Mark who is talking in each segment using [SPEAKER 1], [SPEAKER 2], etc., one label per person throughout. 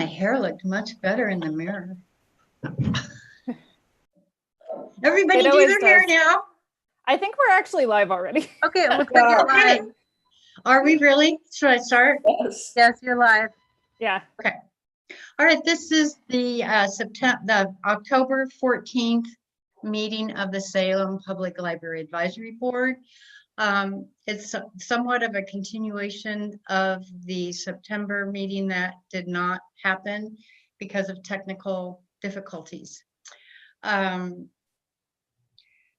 [SPEAKER 1] hair looked much better in the mirror. Everybody do their hair now.
[SPEAKER 2] I think we're actually live already.
[SPEAKER 3] Okay, it looks like you're live.
[SPEAKER 1] Are we really? Should I start?
[SPEAKER 3] Yes. Yes, you're live.
[SPEAKER 2] Yeah.
[SPEAKER 1] Okay. All right. This is the October 14th meeting of the Salem Public Library Advisory Board. It's somewhat of a continuation of the September meeting that did not happen because of technical difficulties.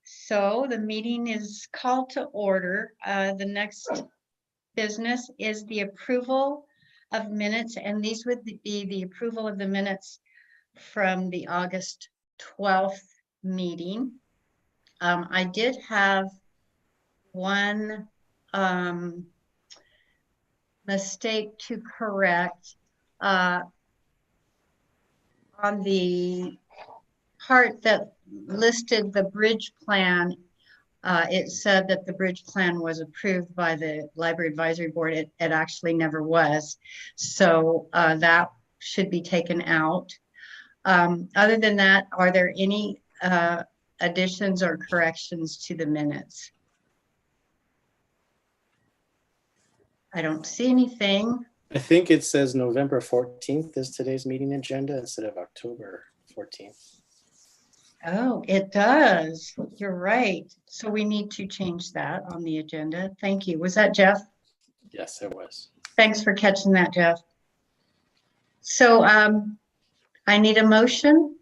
[SPEAKER 1] So the meeting is called to order. The next business is the approval of minutes, and these would be the approval of the minutes from the August 12th meeting. I did have one mistake to correct on the part that listed the bridge plan. It said that the bridge plan was approved by the Library Advisory Board. It actually never was. So that should be taken out. Other than that, are there any additions or corrections to the minutes? I don't see anything.
[SPEAKER 4] I think it says November 14th is today's meeting agenda instead of October 14th.
[SPEAKER 1] Oh, it does. You're right. So we need to change that on the agenda. Thank you. Was that Jeff?
[SPEAKER 4] Yes, it was.
[SPEAKER 1] Thanks for catching that, Jeff. So I need a motion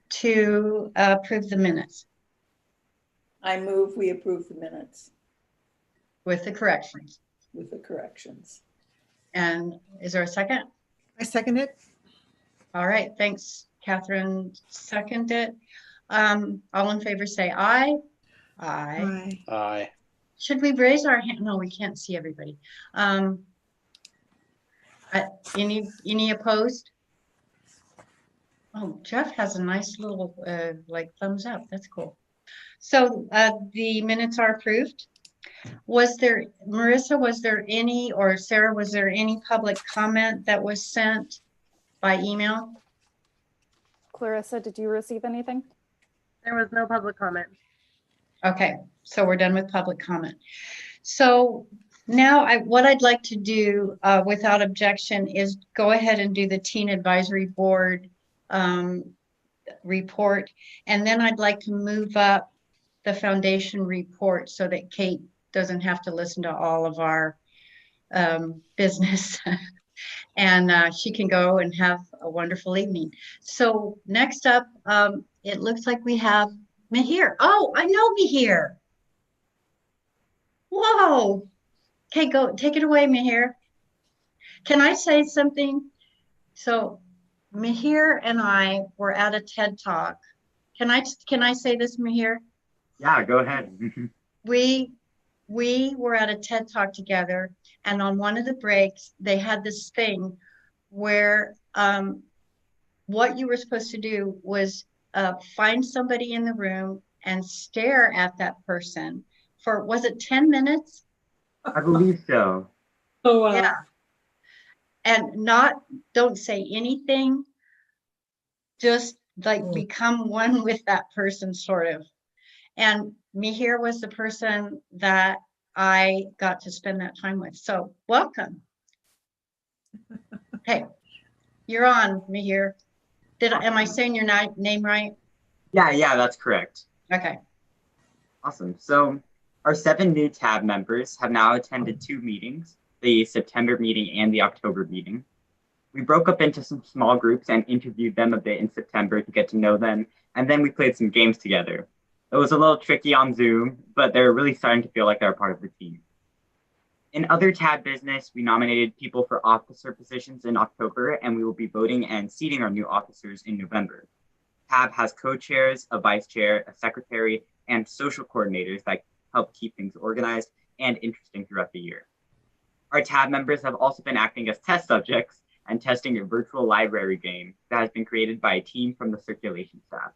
[SPEAKER 1] to approve the minutes.
[SPEAKER 5] I move we approve the minutes
[SPEAKER 1] With the corrections.
[SPEAKER 5] with the corrections.
[SPEAKER 1] And is there a second?
[SPEAKER 3] I second it.
[SPEAKER 1] All right, thanks, Catherine. Second it. All in favor say aye. Aye.
[SPEAKER 3] Aye.
[SPEAKER 4] Aye.
[SPEAKER 1] Should we raise our hand? No, we can't see everybody. Any opposed? Oh, Jeff has a nice little like thumbs up. That's cool. So the minutes are approved. Was there, Marissa, was there any, or Sarah, was there any public comment that was sent by email?
[SPEAKER 2] Clarissa, did you receive anything?
[SPEAKER 3] There was no public comment.
[SPEAKER 1] Okay, so we're done with public comment. So now what I'd like to do without objection is go ahead and do the Teen Advisory Board report. And then I'd like to move up the foundation report so that Kate doesn't have to listen to all of our business. And she can go and have a wonderful evening. So next up, it looks like we have Mihir. Oh, I know Mihir. Whoa. Okay, go take it away, Mihir. Can I say something? So Mihir and I were at a TED Talk. Can I say this, Mihir?
[SPEAKER 6] Yeah, go ahead.
[SPEAKER 1] We were at a TED Talk together, and on one of the breaks, they had this thing where what you were supposed to do was find somebody in the room and stare at that person for, was it 10 minutes?
[SPEAKER 6] I believe so.
[SPEAKER 5] Oh, wow.
[SPEAKER 1] Yeah. And don't say anything, just like become one with that person, sort of. And Mihir was the person that I got to spend that time with. So welcome. Okay, you're on, Mihir. Am I saying your name right?
[SPEAKER 6] Yeah, that's correct.
[SPEAKER 1] Okay.
[SPEAKER 6] Awesome. So our 7 new tab members have now attended 2 meetings, the September meeting and the October meeting. We broke up into some small groups and interviewed them a bit in September to get to know them, and then we played some games together. It was a little tricky on Zoom, but they're really starting to feel like they're a part of the team. In other tab business, we nominated people for officer positions in October, and we will be voting and seating our new officers in November. Tab has co-chairs, a vice chair, a secretary, and social coordinators that help keep things organized and interesting throughout the year. Our tab members have also been acting as test subjects and testing a virtual library game that has been created by a team from the circulation staff.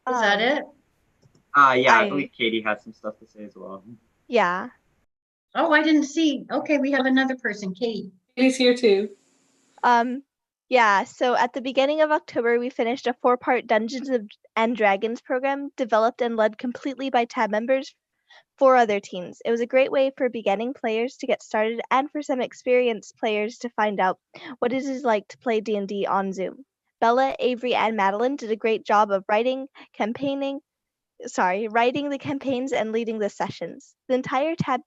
[SPEAKER 1] Is that it?
[SPEAKER 6] I believe Katie has some stuff to say as well.
[SPEAKER 7] Yeah.
[SPEAKER 1] Oh, I didn't see. Okay, we have another person, Katie.
[SPEAKER 5] Katie's here too.
[SPEAKER 7] Yeah, so at the beginning of October, we finished a 4-part and Dragons program developed and led completely by tab members for other teams. It was a great way for beginning players to get started and for some experienced players to find out what it is like to play D&D on Zoom. Bella, Avery, and Madeline did a great job of writing the campaigns and leading the sessions. The entire tab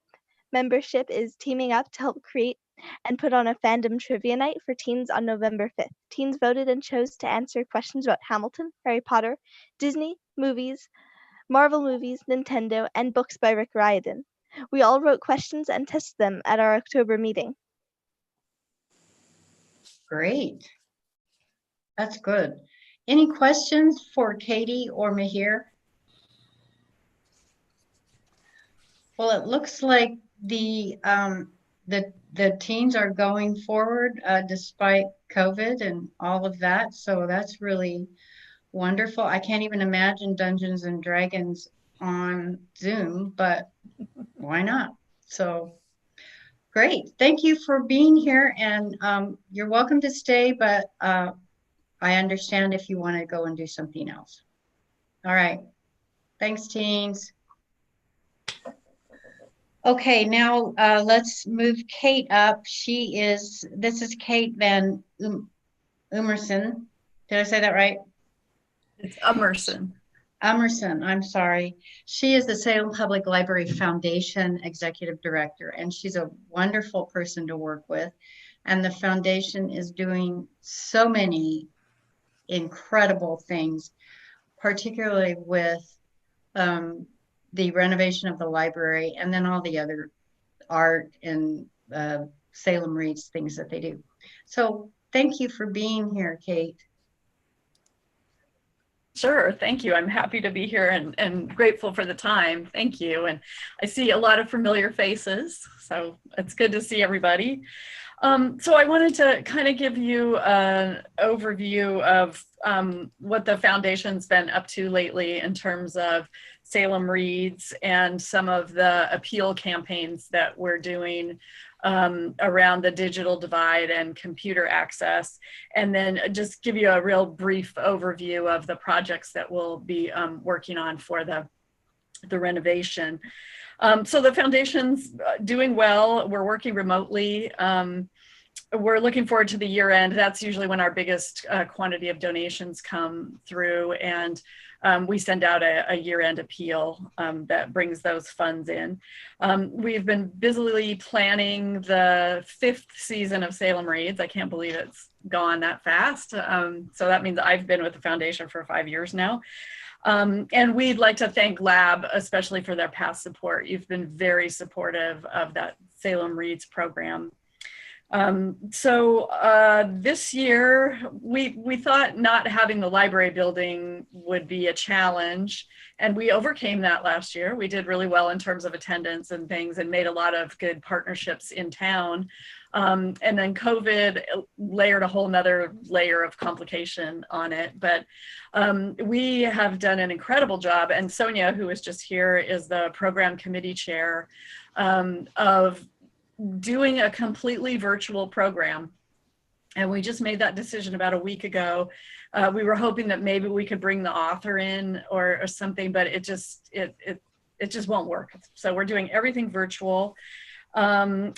[SPEAKER 7] membership is teaming up to help create and put on a fandom trivia night for teens on November 5th. Teens voted and chose to answer questions about Hamilton, Harry Potter, Disney, movies, Marvel movies, Nintendo, and books by Rick Riordan. We all wrote questions and tested them at our October meeting.
[SPEAKER 1] Great. That's good. Any questions for Katie or Mahir? Well, it looks like the teens are going forward despite COVID and all of that. So that's really wonderful. I can't even imagine Dungeons and Dragons on Zoom, but why not? So great. Thank you for being here, and you're welcome to stay, but I understand if you want to go and do something else. All right. Thanks, teens. Okay, now let's move Kate up. This is Kate Van Umerson. Did I say that right?
[SPEAKER 5] It's Emerson.
[SPEAKER 1] Emerson, I'm sorry. She is the Salem Public Library Foundation Executive Director, and she's a wonderful person to work with. And the foundation is doing so many incredible things, particularly with the renovation of the library and then all the other art and Salem Reads things that they do. So thank you for being here, Kate.
[SPEAKER 8] Sure, thank you. I'm happy to be here and grateful for the time. Thank you. And I see a lot of familiar faces, so it's good to see everybody. So I wanted to kind of give you an overview of what the foundation's been up to lately in terms of Salem Reads and some of the appeal campaigns that we're doing around the digital divide and computer access, and then just give you a real brief overview of the projects that we'll be working on for the renovation. So the foundation's doing well. We're working remotely. We're looking forward to the year end. That's usually when our biggest quantity of donations come through, and we send out a year-end appeal that brings those funds in. We've been busily planning the 5th season of Salem Reads. I can't believe it's gone that fast. So that means I've been with the foundation for 5 years now. And we'd like to thank Lab, especially for their past support. You've been very supportive of that Salem Reads program. This year, we thought not having the library building would be a challenge, and we overcame that last year. We did really well in terms of attendance and things and made a lot of good partnerships in town. And then COVID layered a whole nother layer of complication on it. But we have done an incredible job, and Sonia, who is just here, is the program committee chair of doing a completely virtual program. And we just made that decision about a week ago. We were hoping that maybe we could bring the author in or something, but it just won't work. So we're doing everything virtual. And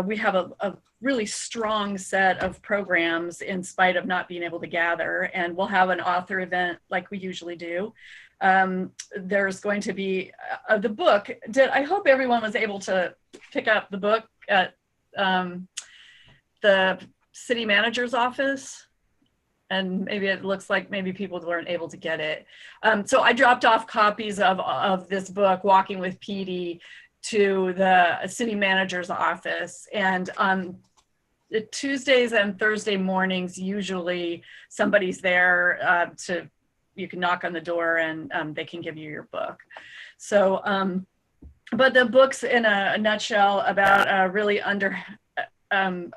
[SPEAKER 8] we have a really strong set of programs in spite of not being able to gather. And we'll have an author event like we usually do. There's going to be the book. I hope everyone was able to pick up the book at the city manager's office. And maybe it looks like maybe people weren't able to get it. So I dropped off copies of this book, Walking with Petey, to the city manager's office. And on the Tuesdays and Thursday mornings, usually somebody's there you can knock on the door and they can give you your book. So, but the book's in a nutshell about a really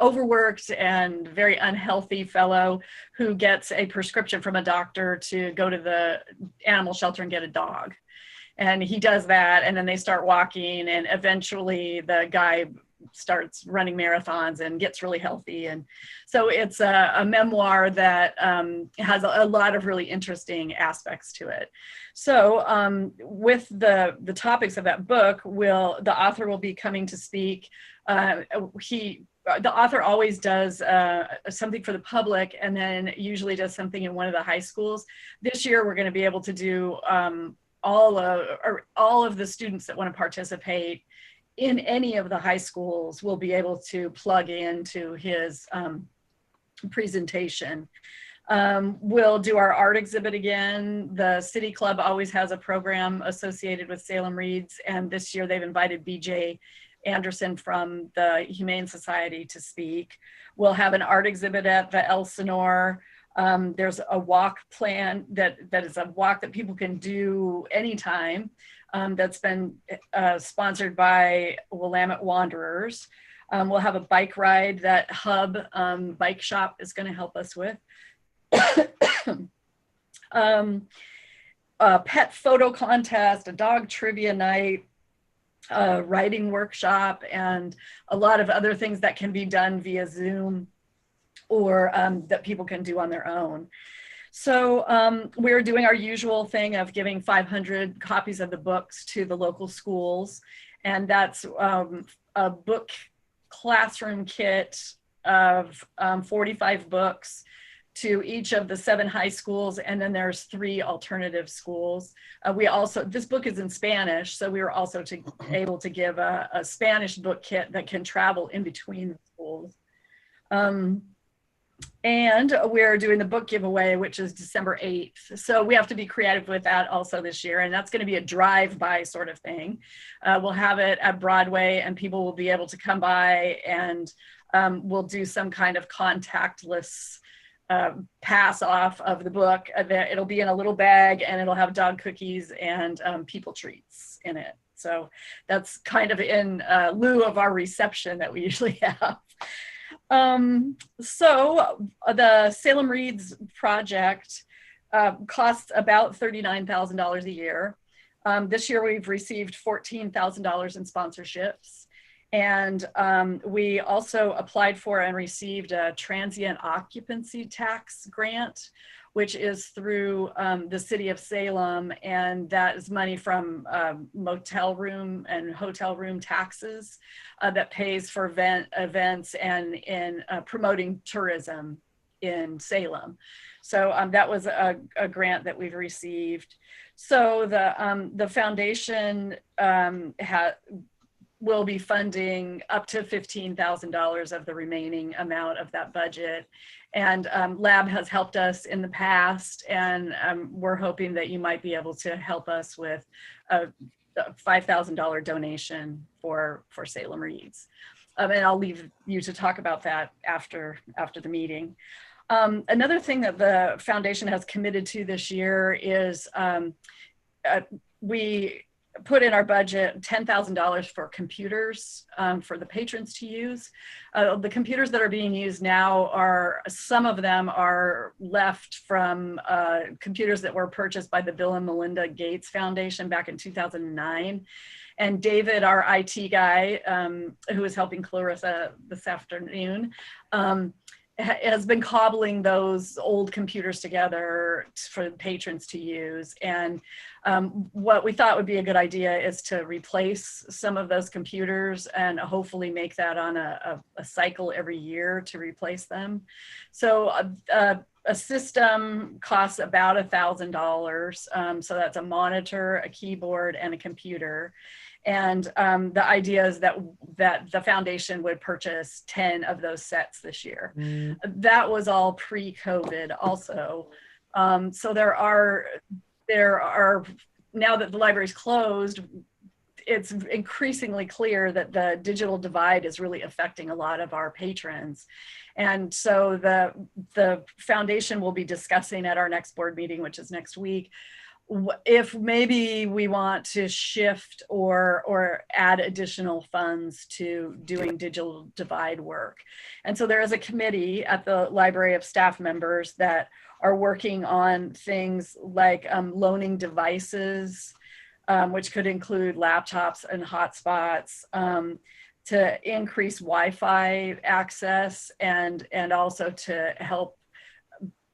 [SPEAKER 8] overworked and very unhealthy fellow who gets a prescription from a doctor to go to the animal shelter and get a dog. And he does that, and then they start walking, and eventually the guy starts running marathons and gets really healthy. And so it's a memoir that has a lot of really interesting aspects to it. So with the topics of that book, the author will be coming to speak. The author always does something for the public and then usually does something in one of the high schools. This year, we're going to be able to do all of the students that want to participate in any of the high schools will be able to plug into his presentation. We'll do our art exhibit again. The City Club always has a program associated with Salem Reads, and this year they've invited BJ Anderson from the Humane Society to speak. We'll have an art exhibit at the Elsinore. There's a walk plan that is a walk that people can do anytime that's been sponsored by Willamette Wanderers. We'll have a bike ride that Hub Bike Shop is going to help us with. A pet photo contest, a dog trivia night, a writing workshop, and a lot of other things that can be done via Zoom or that people can do on their own. So we're doing our usual thing of giving 500 copies of the books to the local schools. And that's a book classroom kit of 45 books to each of the 7 high schools, and then there's 3 alternative schools. This book is in Spanish, so we were also able to give a Spanish book kit that can travel in between the schools. And we're doing the book giveaway, which is December 8th. So we have to be creative with that also this year, and that's going to be a drive-by sort of thing. We'll have it at Broadway, and people will be able to come by, and we'll do some kind of contactless pass off of the book. It'll be in a little bag, and it'll have dog cookies and people treats in it. So that's kind of in lieu of our reception that we usually have. So the Salem Reads project costs about $39,000 a year. This year we've received $14,000 in sponsorships. And we also applied for and received a transient occupancy tax grant, which is through the city of Salem. And that is money from motel room and hotel room taxes that pays for events and in promoting tourism in Salem. So that was a grant that we've received. So the foundation will be funding up to $15,000 of the remaining amount of that budget. And Lab has helped us in the past, and we're hoping that you might be able to help us with a $5,000 donation for Salem Reads. And I'll leave you to talk about that after the meeting. Another thing that the foundation has committed to this year is we put in our budget $10,000 for computers for the patrons to use. The computers that are being used now some of them are left from computers that were purchased by the Bill and Melinda Gates Foundation back in 2009. And David, our IT guy, who is helping Clarissa this afternoon, has been cobbling those old computers together for the patrons to use. And what we thought would be a good idea is to replace some of those computers and hopefully make that on a cycle every year to replace them. So a system costs about $1,000. So that's a monitor, a keyboard, and a computer. And the idea is that the foundation would purchase 10 of those sets this year. That was all pre-COVID also. So there are, now that the library's closed, it's increasingly clear that the digital divide is really affecting a lot of our patrons. And so the foundation will be discussing at our next board meeting, which is next week, if maybe we want to shift or add additional funds to doing digital divide work. And so there is a committee at the library of staff members that are working on things like loaning devices, which could include laptops and hotspots, to increase Wi-Fi access and also to help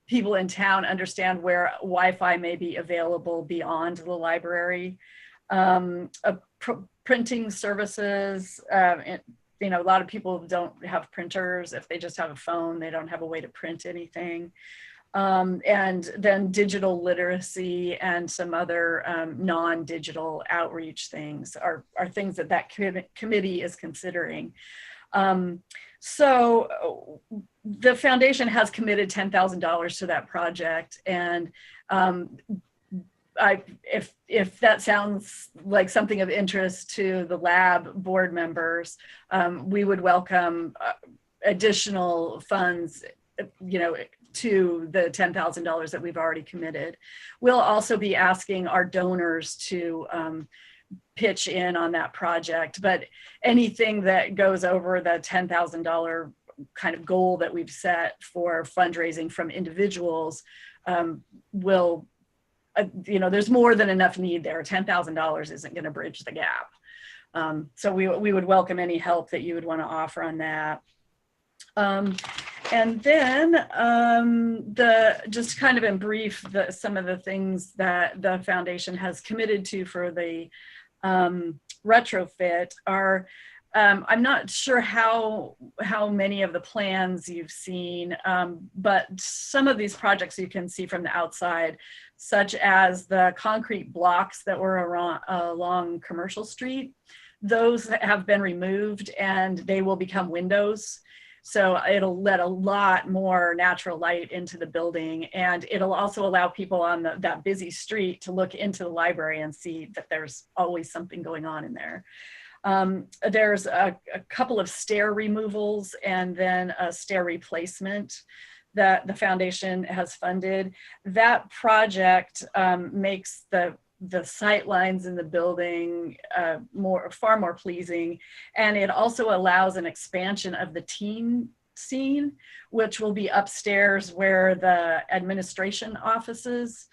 [SPEAKER 8] people in town understand where Wi-Fi may be available beyond the library. Printing services, you know, a lot of people don't have printers. If they just have a phone, they don't have a way to print anything. And then digital literacy and some other non-digital outreach things are things that committee is considering. So the foundation has committed $10,000 to that project, and if that sounds like something of interest to the lab board members, we would welcome additional funds, you know, to the $10,000 that we've already committed. We'll also be asking our donors to pitch in on that project, but anything that goes over the $10,000 kind of goal that we've set for fundraising from individuals will, you know, there's more than enough need there. $10,000 isn't going to bridge the gap. So we would welcome any help that you would want to offer on that. And then just kind of in brief, some of the things that the foundation has committed to for the retrofit are, I'm not sure how many of the plans you've seen, but some of these projects you can see from the outside, such as the concrete blocks that were along Commercial Street. Those have been removed and they will become windows. So it'll let a lot more natural light into the building, and it'll also allow people on that busy street to look into the library and see that there's always something going on in there. There's a couple of stair removals and then a stair replacement that the foundation has funded. That project makes the sight lines in the building far more pleasing, and it also allows an expansion of the teen scene, which will be upstairs where the administration offices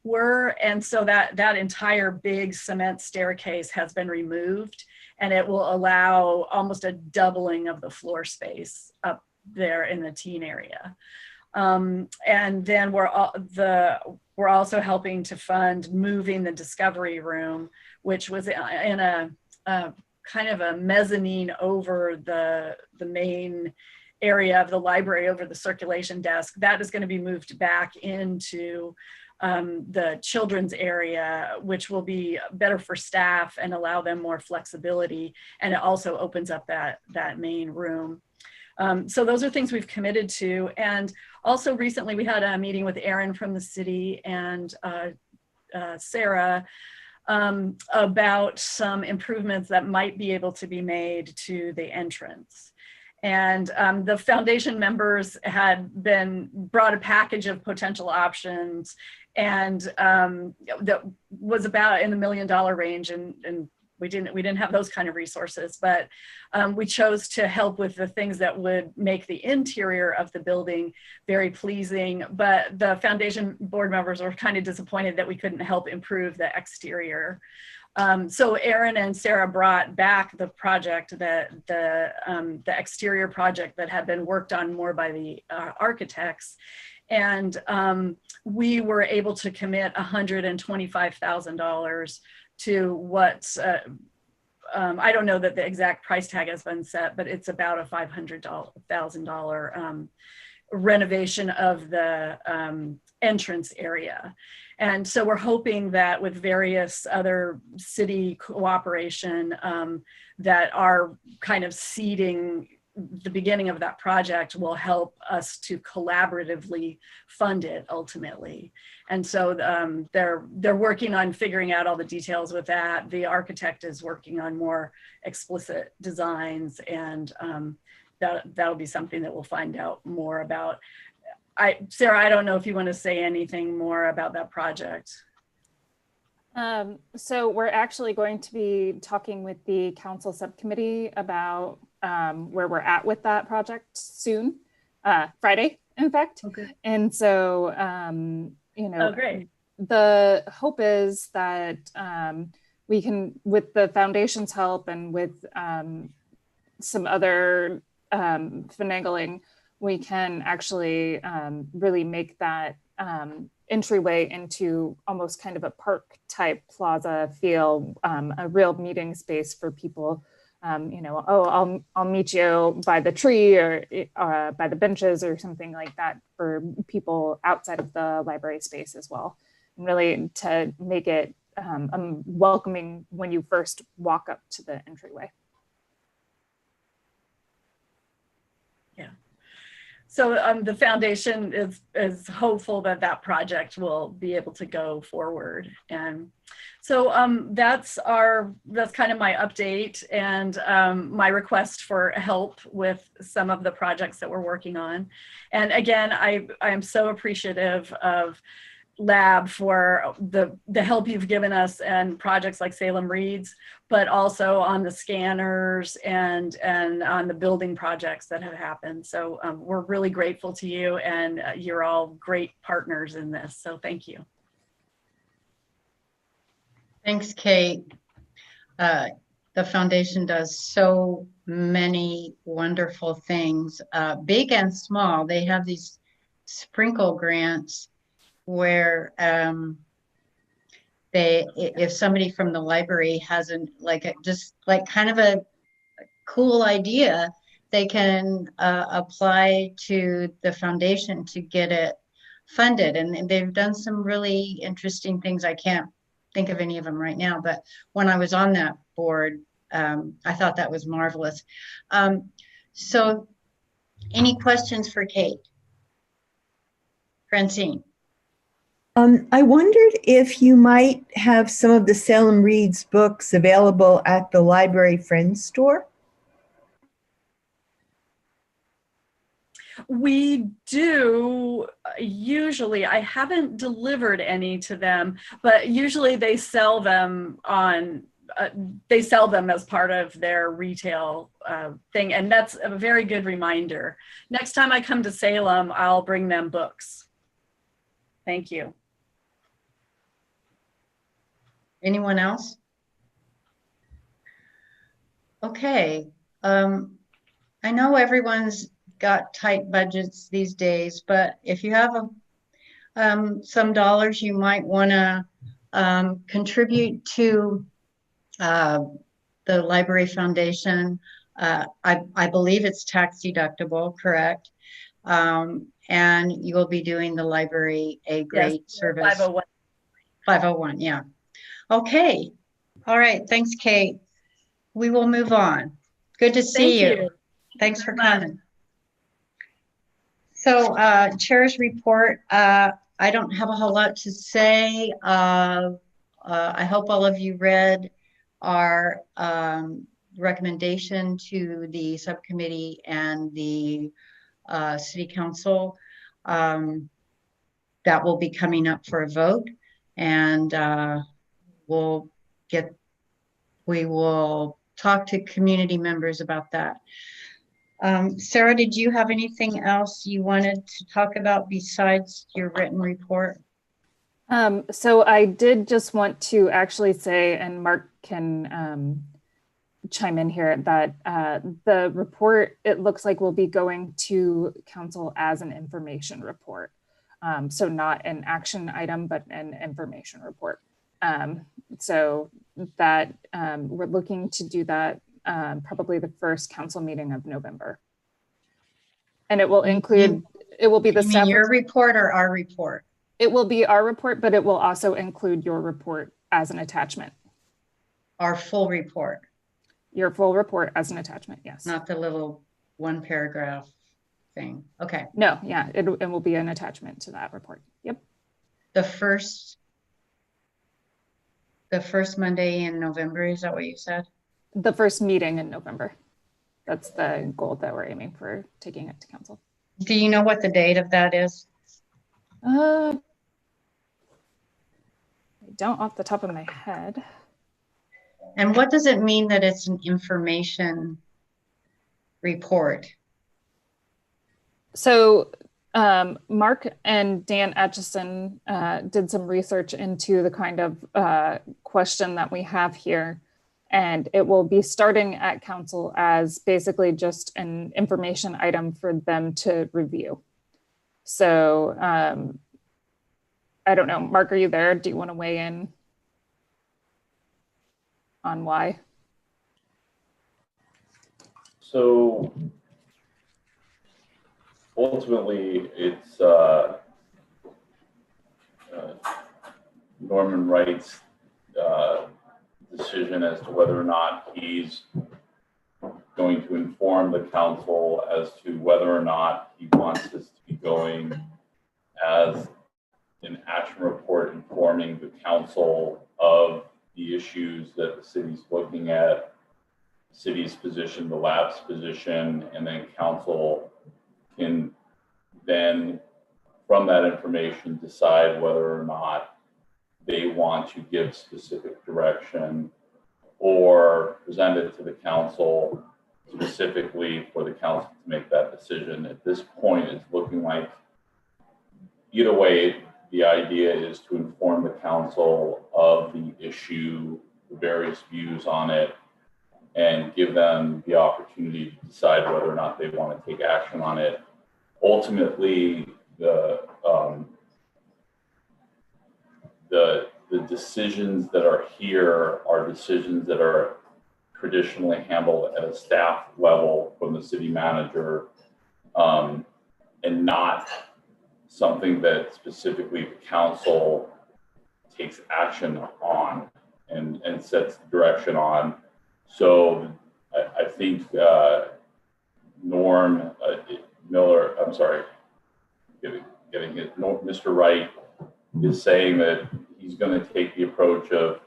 [SPEAKER 8] were. And so that entire big cement staircase has been removed, and it will allow almost a doubling of the floor space up there in the teen area. And then we're also helping to fund moving the discovery room, which was in a kind of a mezzanine over the main area of the library, over the circulation desk. That is going to be moved back into the children's area, which will be better for staff and allow them more flexibility. And it also opens up that main room. So those are things we've committed to. And also recently we had a meeting with Aaron from the city and Sarah about some improvements that might be able to be made to the entrance. And the foundation members had brought a package of potential options, and that was about in the $1 million range, and we didn't have those kind of resources, but we chose to help with the things that would make the interior of the building very pleasing. But the foundation board members were kind of disappointed that we couldn't help improve the exterior. So Aaron and Sarah brought back the project, the exterior project that had been worked on more by the architects. And we were able to commit $125,000 to what, I don't know that the exact price tag has been set, but it's about a $500,000 renovation of the entrance area. And so we're hoping that with various other city cooperation that are kind of seeding the beginning of that project will help us to collaboratively fund it ultimately. And so they're working on figuring out all the details with that. The architect is working on more explicit designs, and that'll be something that we'll find out more about. Sarah, I don't know if you want to say anything more about that project.
[SPEAKER 2] So we're actually going to be talking with the council subcommittee about where we're at with that project soon, Friday, in fact.
[SPEAKER 3] Okay.
[SPEAKER 2] And so, you know,
[SPEAKER 8] great.
[SPEAKER 2] The hope is that we can, with the foundation's help and with some other finagling, we can actually really make that entryway into almost kind of a park type plaza feel, a real meeting space for people. I'll meet you by the tree or by the benches or something like that for people outside of the library space as well. And really to make it welcoming when you first walk up to the entryway.
[SPEAKER 8] Yeah. So the foundation is hopeful that that project will be able to go forward. And so that's kind of my update and my request for help with some of the projects that we're working on. And again, I am so appreciative of Lab for the help you've given us and projects like Salem Reads, but also on the scanners and on the building projects that have happened. So we're really grateful to you, and you're all great partners in this. So thank you.
[SPEAKER 1] Thanks, Kate. The foundation does so many wonderful things, big and small. They have these sprinkle grants where if somebody from the library has kind of a cool idea, they can apply to the foundation to get it funded. And they've done some really interesting things. I can't think of any of them right now, but when I was on that board, I thought that was marvelous. So any questions for Kate? Francine?
[SPEAKER 9] I wondered if you might have some of the Salem Reads books available at the Library Friends store.
[SPEAKER 8] We do usually. I haven't delivered any to them, but usually they sell them on. They sell them as part of their retail thing, and that's a very good reminder. Next time I come to Salem, I'll bring them books. Thank you.
[SPEAKER 1] Anyone else? Okay. I know everyone's got tight budgets these days, but if you have some dollars you might want to contribute to the Library Foundation. I believe it's tax deductible, correct? And you will be doing the library a great service.
[SPEAKER 8] 501.
[SPEAKER 1] 501, yeah. Okay. All right. Thanks, Kate. We will move on. Good to see you. Thanks for coming. So Chair's report, I don't have a whole lot to say. I hope all of you read our recommendation to the subcommittee and the City Council. That will be coming up for a vote, and we will talk to community members about that. Sarah, did you have anything else you wanted to talk about besides your written report?
[SPEAKER 2] So I did just want to actually say, and Mark can chime in here, that the report, it looks like will be going to council as an information report. So not an action item, but an information report. So that we're looking to do that probably the first council meeting of November. And it will include, it will be the staff.
[SPEAKER 1] Your report or our report?
[SPEAKER 2] It will be our report, but it will also include your report as an attachment.
[SPEAKER 1] Our full report?
[SPEAKER 2] Your full report as an attachment, yes.
[SPEAKER 1] Not the little one paragraph thing. Okay.
[SPEAKER 2] No, yeah, it will be an attachment to that report. Yep.
[SPEAKER 1] The first Monday in November, is that what you said?
[SPEAKER 2] The first meeting in November. That's the goal that we're aiming for taking it to council.
[SPEAKER 1] Do you know what the date of that is?
[SPEAKER 2] I don't off the top of my head.
[SPEAKER 1] And what does it mean that it's an information report?
[SPEAKER 2] So Mark and Dan Atchison did some research into the kind of question that we have here. And it will be starting at council as basically just an information item for them to review. So I don't know, Mark, are you there? Do you want to weigh in on why?
[SPEAKER 10] So ultimately, it's Norman Wright's decision as to whether or not he's going to inform the council as to whether or not he wants this to be going as an action report informing the council of the issues that the city's looking at, the city's position, the lab's position, and then council can then, from that information, decide whether or not they want to give specific direction or present it to the council specifically for the council to make that decision. At this point, it's looking like either way, the idea is to inform the council of the issue, the various views on it, and give them the opportunity to decide whether or not they want to take action on it. Ultimately, the decisions that are here are decisions that are traditionally handled at a staff level from the city manager, and not something that specifically the council takes action on and sets direction on. So I think Norm Miller, I'm sorry, getting it, Mr. Wright is saying that he's going to take the approach of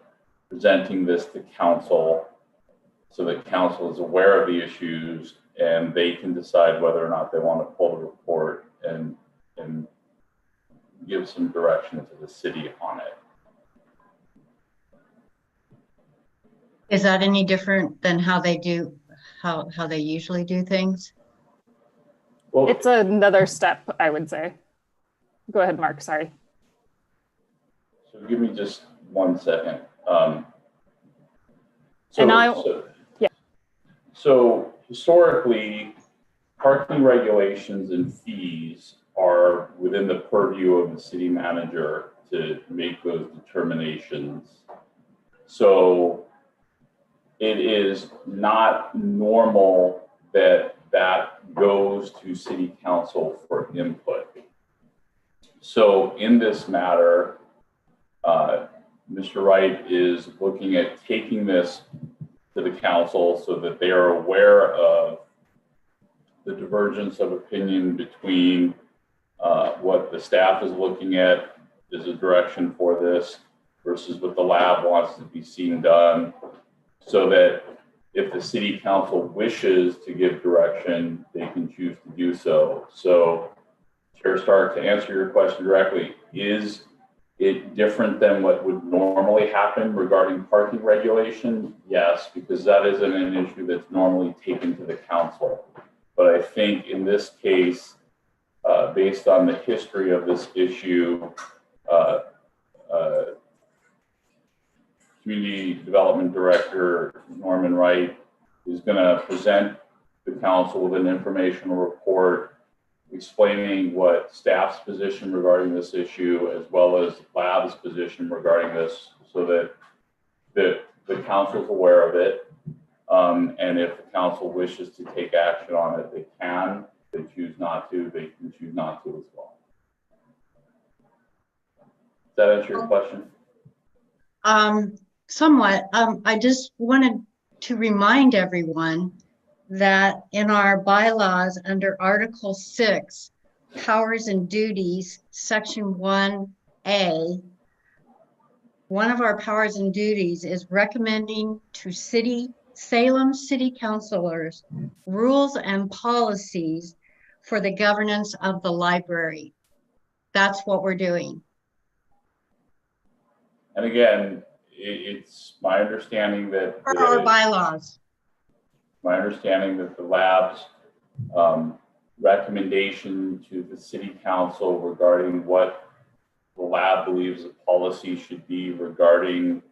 [SPEAKER 10] presenting this to council so that council is aware of the issues and they can decide whether or not they want to pull the report and give some direction to the city on it.
[SPEAKER 1] Is that any different than how they do, how they usually do things?
[SPEAKER 10] Well,
[SPEAKER 2] It's another step, I would say. Go ahead, Mark, sorry.
[SPEAKER 10] so give me just 1 second. So historically, parking regulations and fees are within the purview of the city manager to make those determinations. So it is not normal that that goes to city council for input. So in this matter, Mr. Wright is looking at taking this to the council so that they are aware of the divergence of opinion between what the staff is looking at as a direction for this versus what the lab wants to be seen done, so that if the city council wishes to give direction, they can choose to do so. So, Chair Stark, to answer your question directly, is it different than what would normally happen regarding parking regulation? Yes, because that isn't an issue that's normally taken to the council. But I think in this case, based on the history of this issue, Community Development Director Norman Wright is going to present the council with an informational report explaining what staff's position regarding this issue, as well as lab's position regarding this, so that the council's aware of it. And if the council wishes to take action on it, they can. If they choose not to, they can choose not to as well. Does that answer your question?
[SPEAKER 1] Somewhat. I just wanted to remind everyone that in our bylaws under Article 6, Powers and Duties, Section 1A, one of our powers and duties is recommending to Salem City Councilors rules and policies for the governance of the library. That's what we're doing.
[SPEAKER 10] And again, it's my understanding that
[SPEAKER 1] For our bylaws.
[SPEAKER 10] My understanding that the lab's recommendation to the city council regarding what the lab believes the policy should be regarding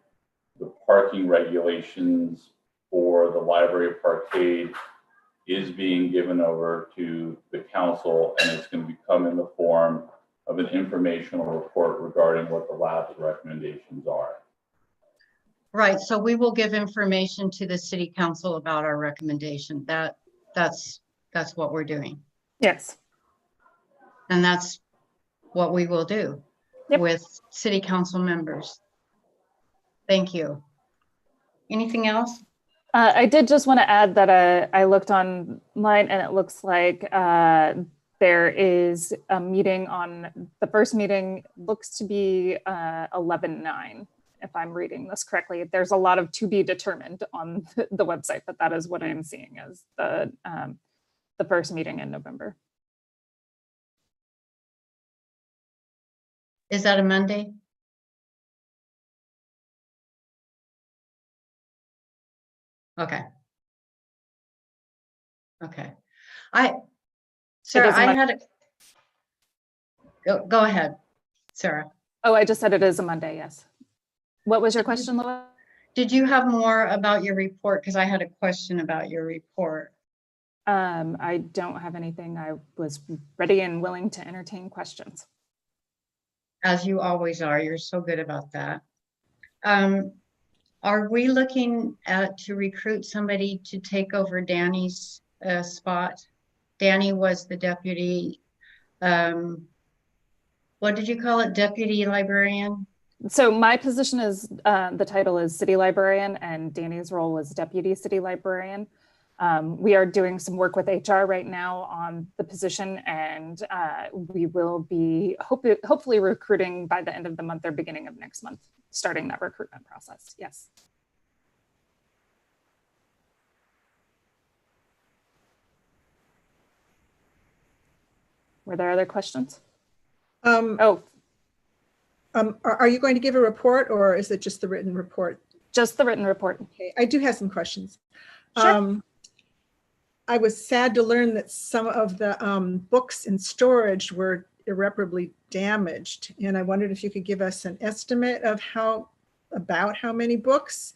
[SPEAKER 10] the park parking regulations for the Library of Parkade is being given over to the council, and it's going to become in the form of an informational report regarding what the lab's recommendations are.
[SPEAKER 1] Right, so we will give information to the city council about our recommendation. That's what we're doing.
[SPEAKER 2] Yes.
[SPEAKER 1] And that's what we will do with city council members. Thank you. Anything else?
[SPEAKER 2] I did just want to add that I looked online and it looks like there is a meeting on, the first meeting looks to be 11/9, if I'm reading this correctly. There's a lot of to be determined on the website, but that is what I'm seeing as the first meeting in November.
[SPEAKER 1] Is that a Monday? Okay. Okay. Sarah, I had go ahead, Sarah.
[SPEAKER 2] Oh, I just said it is a Monday, yes. What was your question, Lois?
[SPEAKER 1] Did you have more about your report? Because I had a question about your report.
[SPEAKER 2] I don't have anything. I was ready and willing to entertain questions.
[SPEAKER 1] As you always are, you're so good about that. Are we looking to recruit somebody to take over Danny's spot? Danny was the deputy, what did you call it? Deputy librarian?
[SPEAKER 2] So my position is, the title is city librarian, and Danny's role was deputy city librarian. We are doing some work with HR right now on the position, and we will be hopefully recruiting by the end of the month or beginning of next month, starting that recruitment process. Yes. Were there other questions?
[SPEAKER 11] Are you going to give a report, or is it just the written report?
[SPEAKER 2] Just the written report.
[SPEAKER 11] Okay, I do have some questions.
[SPEAKER 2] Sure.
[SPEAKER 11] I was sad to learn that some of the books in storage were irreparably damaged, and I wondered if you could give us an estimate of about how many books,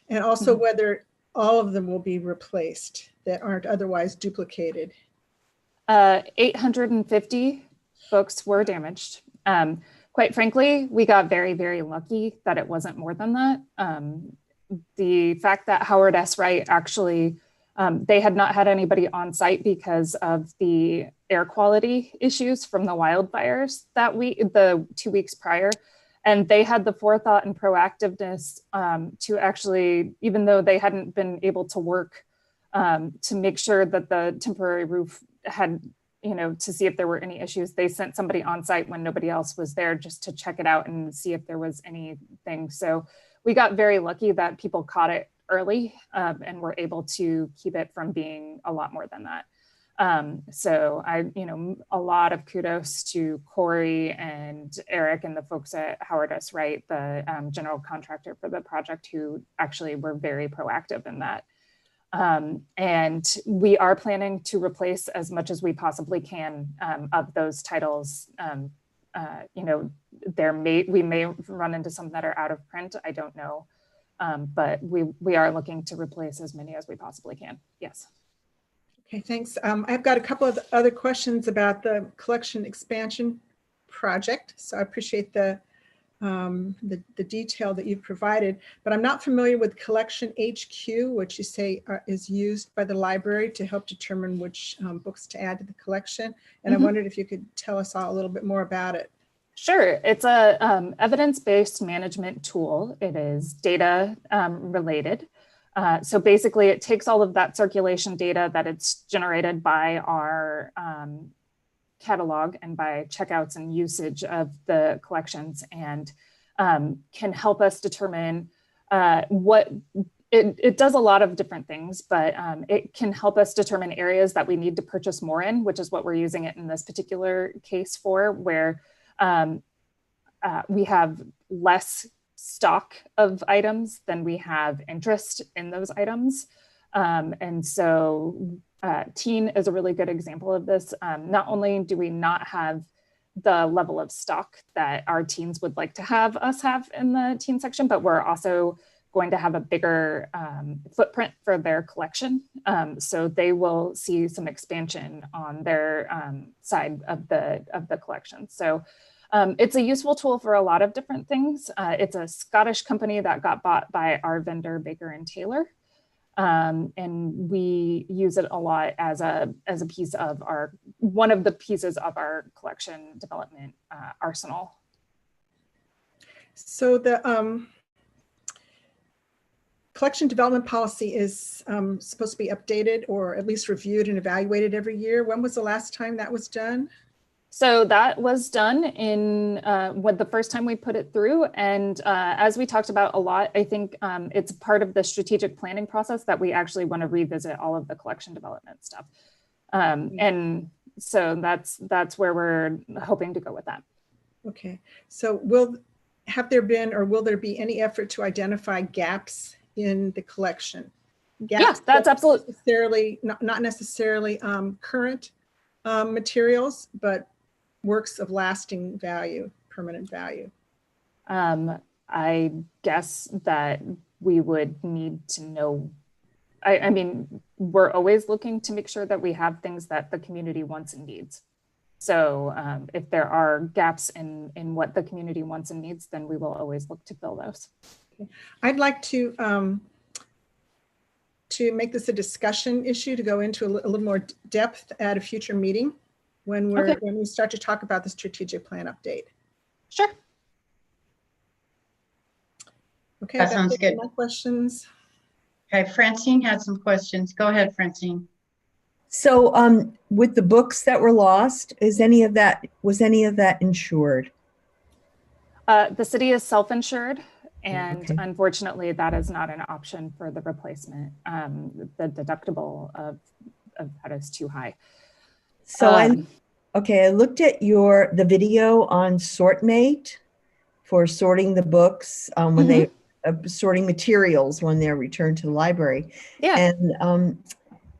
[SPEAKER 11] and also whether all of them will be replaced that aren't otherwise duplicated.
[SPEAKER 2] 850 books were damaged. Quite frankly, we got very, very lucky that it wasn't more than that. The fact that Howard S. Wright actually, they had not had anybody on site because of the air quality issues from the wildfires the 2 weeks prior. And they had the forethought and proactiveness to actually, even though they hadn't been able to work, to make sure that the temporary roof had, to see if there were any issues. They sent somebody on site when nobody else was there just to check it out and see if there was anything. So we got very lucky that people caught it early and were able to keep it from being a lot more than that. So a lot of kudos to Corey and Eric and the folks at Howard S. Wright, the general contractor for the project, who actually were very proactive in that. And we are planning to replace as much as we possibly can of those titles. We may run into some that are out of print. I don't know, but we are looking to replace as many as we possibly can. Yes.
[SPEAKER 11] Okay, thanks. I've got a couple of other questions about the collection expansion project. So I appreciate the detail that you've provided, but I'm not familiar with Collection HQ, which you say is used by the library to help determine which books to add to the collection. And I wondered if you could tell us all a little bit more about it.
[SPEAKER 2] Sure. It's a evidence-based management tool. It is data related. So basically it takes all of that circulation data that it's generated by our catalog and by checkouts and usage of the collections, and can help us determine what it does. A lot of different things, but it can help us determine areas that we need to purchase more in, which is what we're using it in this particular case for, where we have less stock of items than we have interest in those items. And so teen is a really good example of this. Not only do we not have the level of stock that our teens would like to have us have in the teen section, but we're also going to have a bigger footprint for their collection. So they will see some expansion on their side of the collection. So it's a useful tool for a lot of different things. It's a Scottish company that got bought by our vendor, Baker and Taylor. And we use it a lot as a piece of one of the pieces of our collection development arsenal.
[SPEAKER 11] So the collection development policy is supposed to be updated or at least reviewed and evaluated every year. When was the last time that was done?
[SPEAKER 2] So that was done in the first time we put it through. And as we talked about a lot, I think it's part of the strategic planning process that we actually want to revisit all of the collection development stuff. And so that's where we're hoping to go with that. Okay.
[SPEAKER 11] So have there been or will there be any effort to identify gaps in the collection? Gaps
[SPEAKER 2] yes, that's absolutely
[SPEAKER 11] not necessarily current materials, but works of lasting value, permanent value.
[SPEAKER 2] I guess that we would need to know. I mean, we're always looking to make sure that we have things that the community wants and needs. So if there are gaps in what the community wants and needs, then we will always look to fill those.
[SPEAKER 11] Okay. I'd like to make this a discussion issue, to go into a little more depth at a future meeting when we start to talk about the strategic plan update.
[SPEAKER 2] Sure.
[SPEAKER 11] Okay,
[SPEAKER 1] that sounds good.
[SPEAKER 11] My questions.
[SPEAKER 1] Okay, Francine had some questions. Go ahead, Francine.
[SPEAKER 9] So with the books that were lost, was any of that insured?
[SPEAKER 2] The city is self-insured, and unfortunately that is not an option for the replacement. The deductible of that is too high.
[SPEAKER 9] So I looked at the video on SortMate for sorting the books when they sorting materials when they're returned to the library.
[SPEAKER 2] Yeah.
[SPEAKER 9] And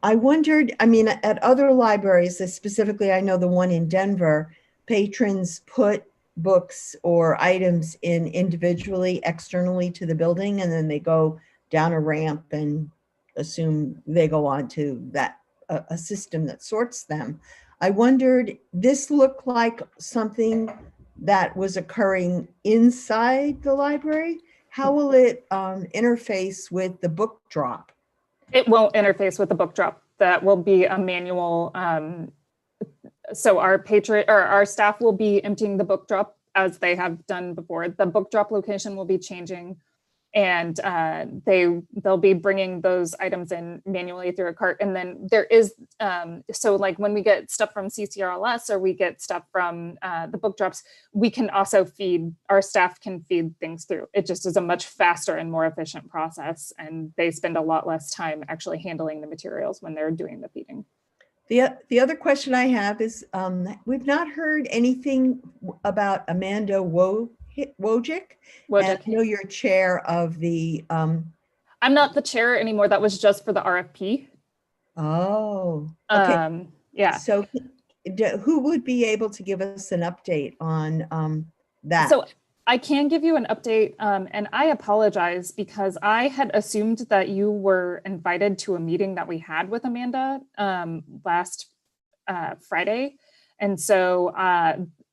[SPEAKER 9] I wondered, I mean, at other libraries, specifically, I know the one in Denver, patrons put books or items in individually, externally to the building, and then they go down a ramp and assume they go on to that a system that sorts them. I wondered, this looked like something that was occurring inside the library. How will it interface with the book drop?
[SPEAKER 2] It won't interface with the book drop. That will be a manual. So our staff will be emptying the book drop as they have done before. The book drop location will be changing, and they'll be bringing those items in manually through a cart. And then there is, so like when we get stuff from CCRLS or we get stuff from the book drops, we can also our staff can feed things through. It just is a much faster and more efficient process. And they spend a lot less time actually handling the materials when they're doing the feeding.
[SPEAKER 9] The other question I have is, we've not heard anything about Amanda Wojcik. I know you're chair of the...
[SPEAKER 2] I'm not the chair anymore. That was just for the RFP.
[SPEAKER 9] Oh, okay.
[SPEAKER 2] Yeah.
[SPEAKER 9] So who would be able to give us an update on that?
[SPEAKER 2] So I can give you an update, and I apologize because I had assumed that you were invited to a meeting that we had with Amanda last Friday. And so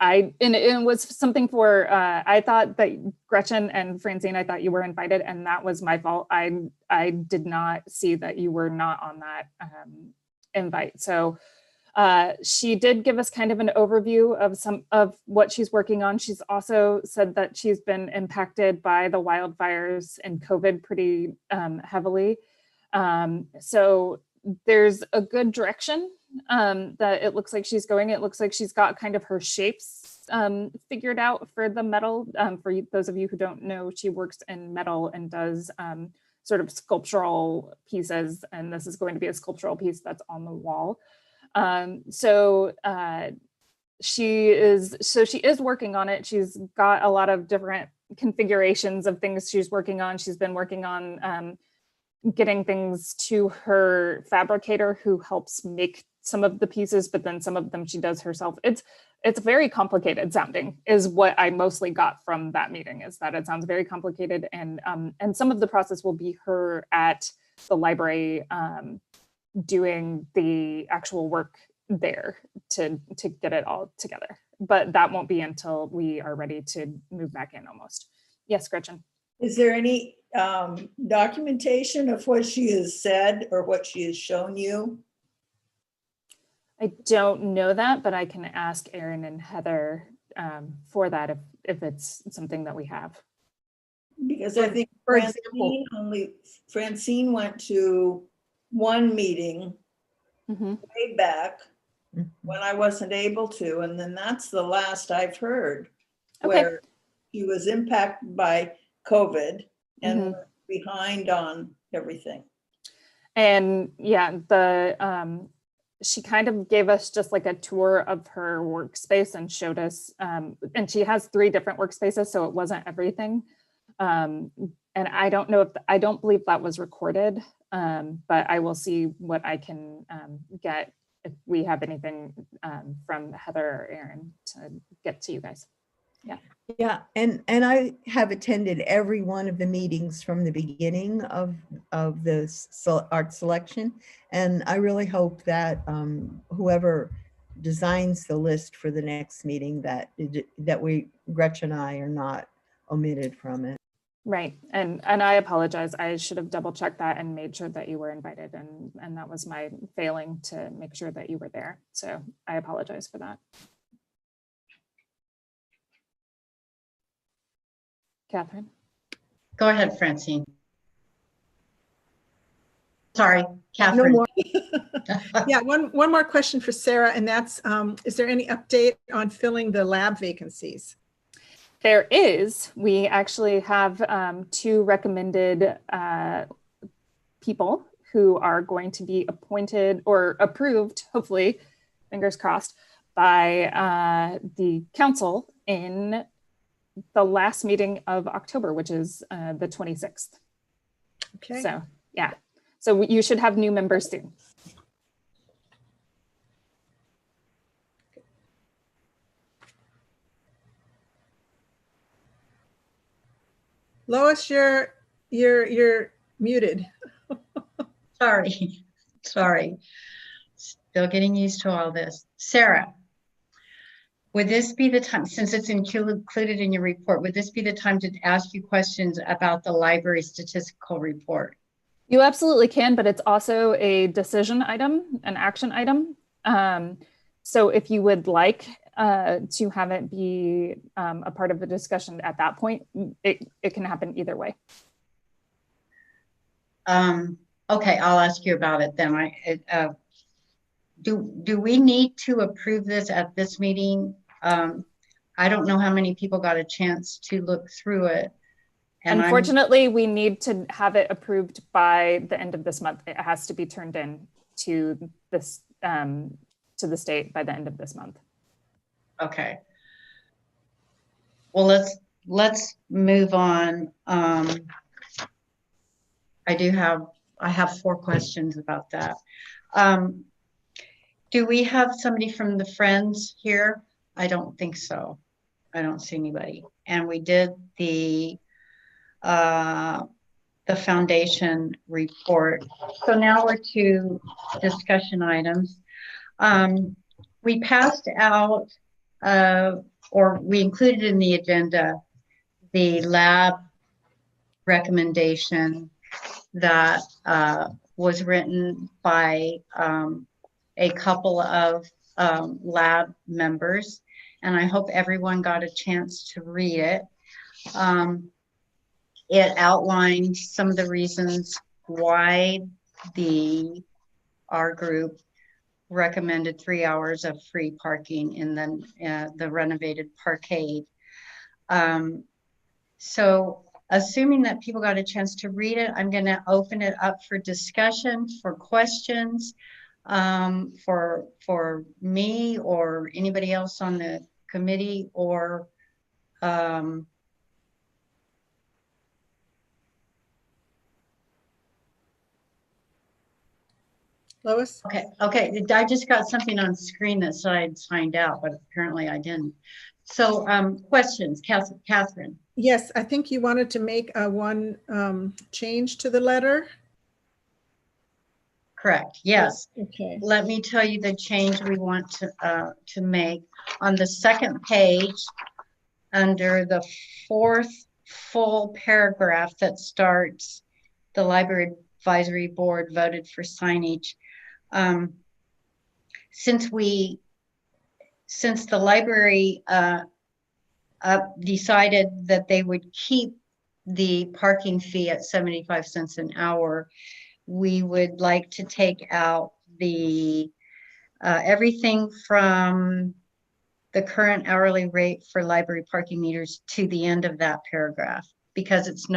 [SPEAKER 2] it was something for, I thought that Gretchen and Francine, I thought you were invited, and that was my fault. I did not see that you were not on that invite. So she did give us kind of an overview of some of what she's working on. She's also said that she's been impacted by the wildfires and COVID pretty heavily. So there's a good direction that it looks like she's going. It looks like she's got kind of her shapes figured out for the metal. For those of you who don't know, she works in metal and does sort of sculptural pieces. And this is going to be a sculptural piece that's on the wall. So she is working on it. She's got a lot of different configurations of things she's working on. She's been working on getting things to her fabricator who helps make some of the pieces, but then some of them she does herself. It's it's very complicated sounding is what I mostly got from that meeting, is that it sounds very complicated, and some of the process will be her at the library doing the actual work there to get it all together. But that won't be until we are ready to move back in almost. Yes, Gretchen.
[SPEAKER 5] Is there any documentation of what she has said or what she has shown you?
[SPEAKER 2] I don't know that, but I can ask Erin and Heather for that if it's something that we have.
[SPEAKER 5] Because I think
[SPEAKER 11] For example,
[SPEAKER 5] Francine went to one meeting way back when I wasn't able to, and then that's the last I've heard, where she was impacted by COVID and behind on everything.
[SPEAKER 2] And yeah, she kind of gave us just like a tour of her workspace and showed us, and she has 3 different workspaces, so it wasn't everything. And I don't believe that was recorded, but I will see what I can get if we have anything from Heather or Erin to get to you guys. Yeah.
[SPEAKER 9] Yeah, and I have attended every one of the meetings from the beginning of the art selection, and I really hope that whoever designs the list for the next meeting, that Gretchen and I are not omitted from it.
[SPEAKER 2] Right, and I apologize. I should have double checked that and made sure that you were invited, and that was my failing to make sure that you were there. So I apologize for that. Catherine.
[SPEAKER 1] Go ahead, Francine. Sorry, Catherine.
[SPEAKER 11] no more. Yeah, one more question for Sarah, and that's, is there any update on filling the lab vacancies?
[SPEAKER 2] There is. We actually have 2 recommended people who are going to be appointed or approved, hopefully, fingers crossed, by the council in the last meeting of October, which is the 26th.
[SPEAKER 11] Okay.
[SPEAKER 2] So yeah, so you should have new members soon.
[SPEAKER 11] Lois, you're muted.
[SPEAKER 1] Sorry. Still getting used to all this. Sarah, would this be the time, since it's included in your report, would this be the time to ask you questions about the library statistical report?
[SPEAKER 2] You absolutely can, but it's also a decision item, an action item. So if you would like to have it be a part of the discussion at that point, it can happen either way.
[SPEAKER 1] Okay, I'll ask you about it then. Do we need to approve this at this meeting? I don't know how many people got a chance to look through it. And
[SPEAKER 2] unfortunately, we need to have it approved by the end of this month. It has to be turned in to this to the state by the end of this month.
[SPEAKER 1] Okay. Well, let's move on. I have 4 questions about that. Do we have somebody from the Friends here? I don't think so. I don't see anybody. And we did the foundation report. So now we're to discussion items. We passed out, or we included in the agenda, the lab recommendation that was written by a couple of lab members, and I hope everyone got a chance to read it. It outlined some of the reasons why our group recommended 3 hours of free parking in the renovated parkade. So assuming that people got a chance to read it, I'm going to open it up for discussion, for questions, for me or anybody else on the committee, or
[SPEAKER 11] Lois?
[SPEAKER 1] Okay. I just got something on screen that said I'd signed out, but apparently I didn't. So questions, Catherine?
[SPEAKER 11] Yes, I think you wanted to make one change to the letter.
[SPEAKER 1] Correct, yes.
[SPEAKER 11] Okay.
[SPEAKER 1] Let me tell you the change we want to make. On the second page, under the fourth full paragraph that starts, the Library Advisory Board voted for signage. Since the library decided that they would keep the parking fee at 75 cents an hour, we would like to take out the everything from the current hourly rate for library parking meters to the end of that paragraph, because it's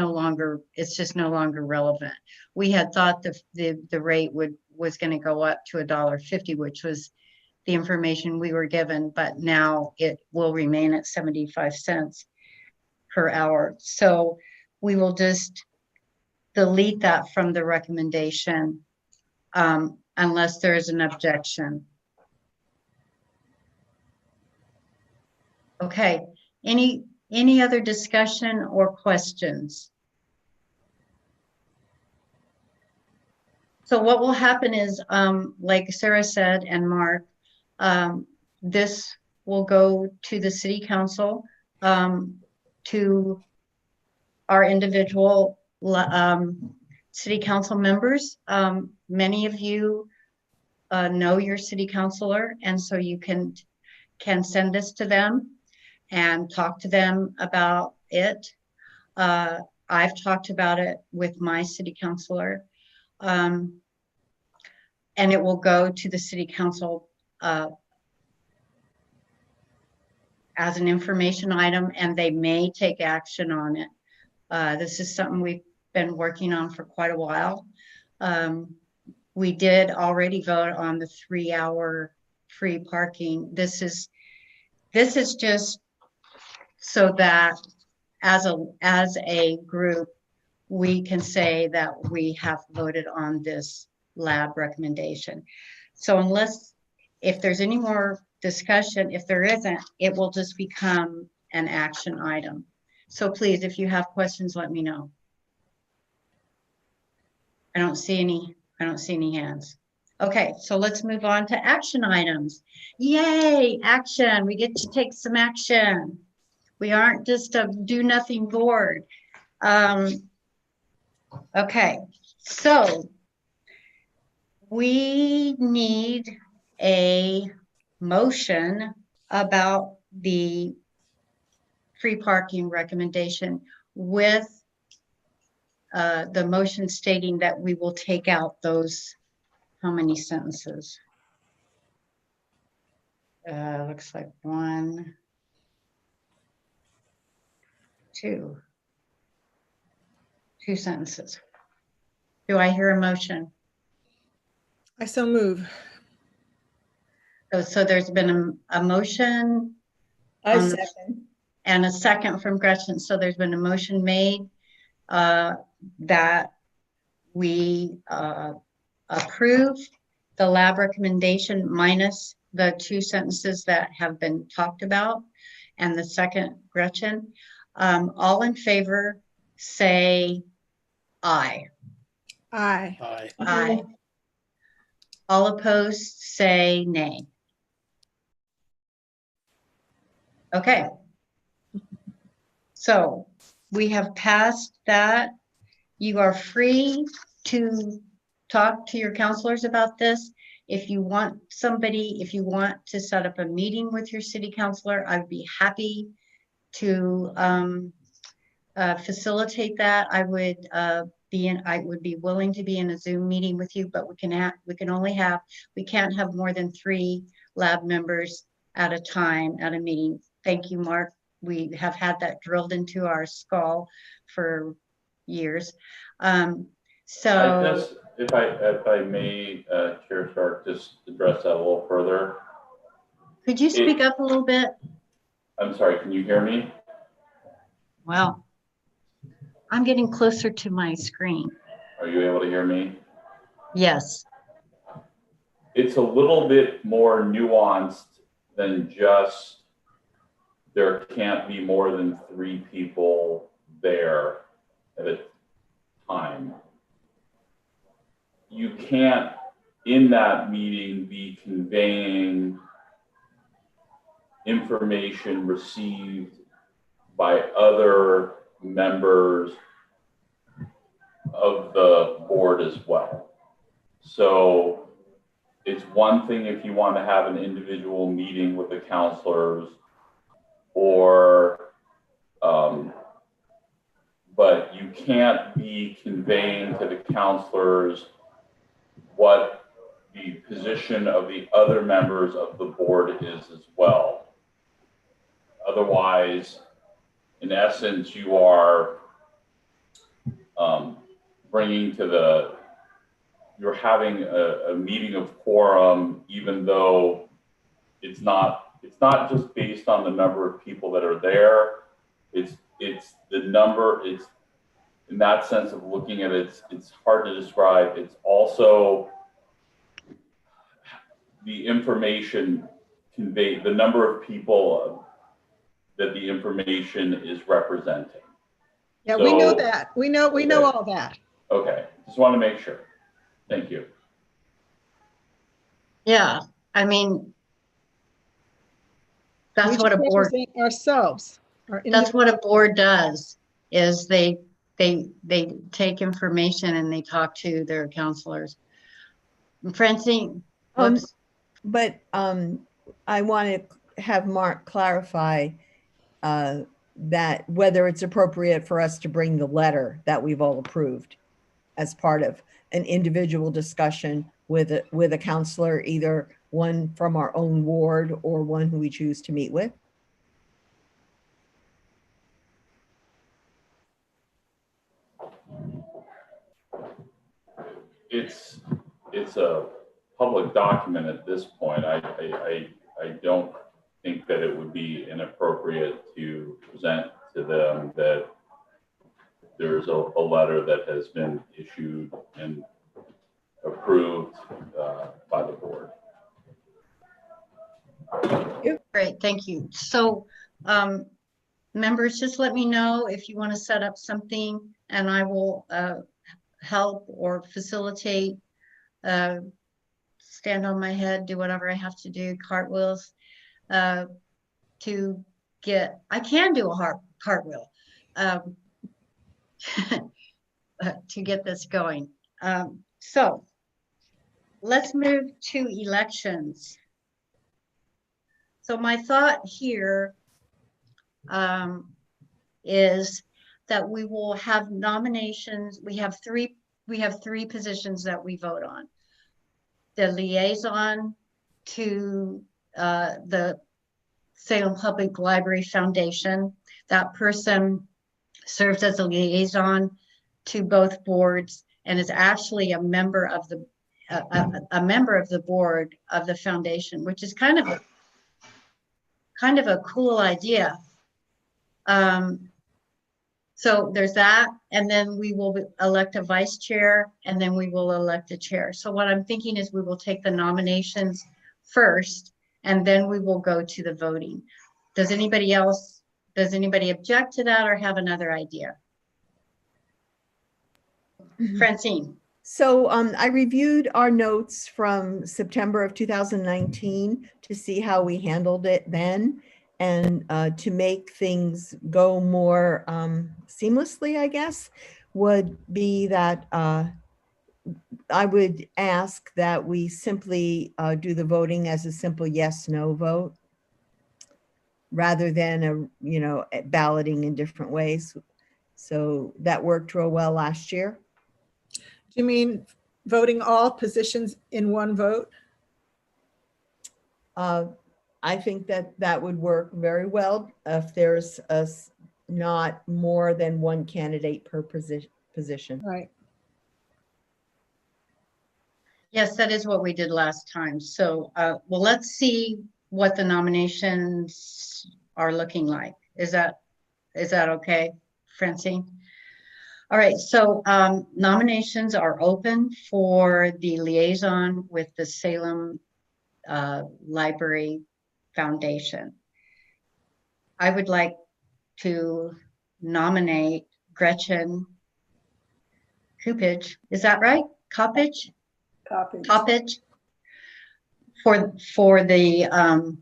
[SPEAKER 1] just no longer relevant. We had thought the rate was going to go up to $1.50, which was the information we were given, but now it will remain at 75 cents per hour. So we will just delete that from the recommendation unless there is an objection. Okay, any other discussion or questions? So what will happen is, like Sarah said and Mark, this will go to the city council, to our individual city council members. Many of you know your city councilor, and so you can send this to them and talk to them about it. I've talked about it with my city councilor, and it will go to the city council as an information item, and they may take action on it. This is something we've been working on for quite a while. We did already vote on the 3-hour free parking. This is just so that as a group, we can say that we have voted on this lab recommendation. So if there's any more discussion, if there isn't, it will just become an action item. So please, if you have questions, let me know. I don't see any hands. Okay, so let's move on to action items. Yay, action. We get to take some action. We aren't just a do nothing board. Okay, so we need a motion about the free parking recommendation, with the motion stating that we will take out those, how many sentences? Looks like 1, 2 sentences. Do I hear a motion?
[SPEAKER 11] I so move.
[SPEAKER 1] So there's been a motion.
[SPEAKER 5] I second.
[SPEAKER 1] And a second from Gretchen. So there's been a motion made that we approve the lab recommendation minus the 2 sentences that have been talked about. And the second, Gretchen. All in favor, say aye.
[SPEAKER 11] Aye.
[SPEAKER 4] Aye.
[SPEAKER 1] Aye. All opposed, say nay. Okay. So we have passed that. You are free to talk to your counselors about this. If you want to set up a meeting with your city councilor, I'd be happy to facilitate that. I would be willing to be in a Zoom meeting with you, but we can't have more than 3 lab members at a time at a meeting. Thank you, Mark. We have had that drilled into our skull for years. So
[SPEAKER 10] if I may, Chair Stark, just address that a little further.
[SPEAKER 1] could you speak up a little bit?
[SPEAKER 10] I'm sorry, can you hear me?
[SPEAKER 1] Well, I'm getting closer to my screen.
[SPEAKER 10] Are you able to hear me?
[SPEAKER 1] Yes.
[SPEAKER 10] it's a little bit more nuanced than just there can't be more than 3 people there at a time. You can't, in that meeting, be conveying information received by other members of the board as well. So it's one thing if you want to have an individual meeting with the counselors, or but you can't be conveying to the counselors what the position of the other members of the board is as well. Otherwise, in essence, you are bringing to the, you're having a meeting of quorum, even though it's not just based on the number of people that are there. It's the number, it's in that sense of looking at it, it's hard to describe. It's also the information conveyed, the number of people that the information is representing.
[SPEAKER 11] Yeah,
[SPEAKER 10] So,
[SPEAKER 11] we know that. We know
[SPEAKER 10] okay.
[SPEAKER 11] all that.
[SPEAKER 10] Okay, just want to make sure. Thank you.
[SPEAKER 1] Yeah, I mean, that's what a board,
[SPEAKER 11] represent ourselves.
[SPEAKER 1] that's what a board does, is they take information and they talk to their counselors. Francine, whoops.
[SPEAKER 9] But I want to have Mark clarify that whether it's appropriate for us to bring the letter that we've all approved as part of an individual discussion with a counselor, either one from our own ward or one who we choose to meet with.
[SPEAKER 10] It's a public document at this point. I don't think that it would be inappropriate to present to them that there's a letter that has been issued and approved by the board.
[SPEAKER 1] Great, thank you. So members, just let me know if you want to set up something and I will help or facilitate, stand on my head, do whatever I have to do, cartwheels, to get, I can do a cartwheel to get this going. So let's move to elections. So my thought here is that we will have nominations. We have three positions that we vote on. The liaison to the Salem Public Library Foundation. That person serves as a liaison to both boards and is actually a member of the board of the foundation, which is kind of a cool idea. So there's that, and then we will elect a vice chair, and then we will elect a chair. So what I'm thinking is we will take the nominations first, and then we will go to the voting. Does anybody object to that or have another idea? Francine.
[SPEAKER 9] So I reviewed our notes from September of 2019 to see how we handled it then, and to make things go more seamlessly, I guess, would be that I would ask that we simply do the voting as a simple yes/no vote, rather than balloting in different ways. So that worked real well last year.
[SPEAKER 11] Do you mean voting all positions in one vote?
[SPEAKER 9] I think that would work very well if there's not more than one candidate per position.
[SPEAKER 11] Right.
[SPEAKER 1] Yes, that is what we did last time. So, well, let's see what the nominations are looking like. Is that okay, Francine? All right, so nominations are open for the liaison with the Salem Library Foundation. I would like to nominate Gretchen Coopage. Is that right? Coppage? Coppage for the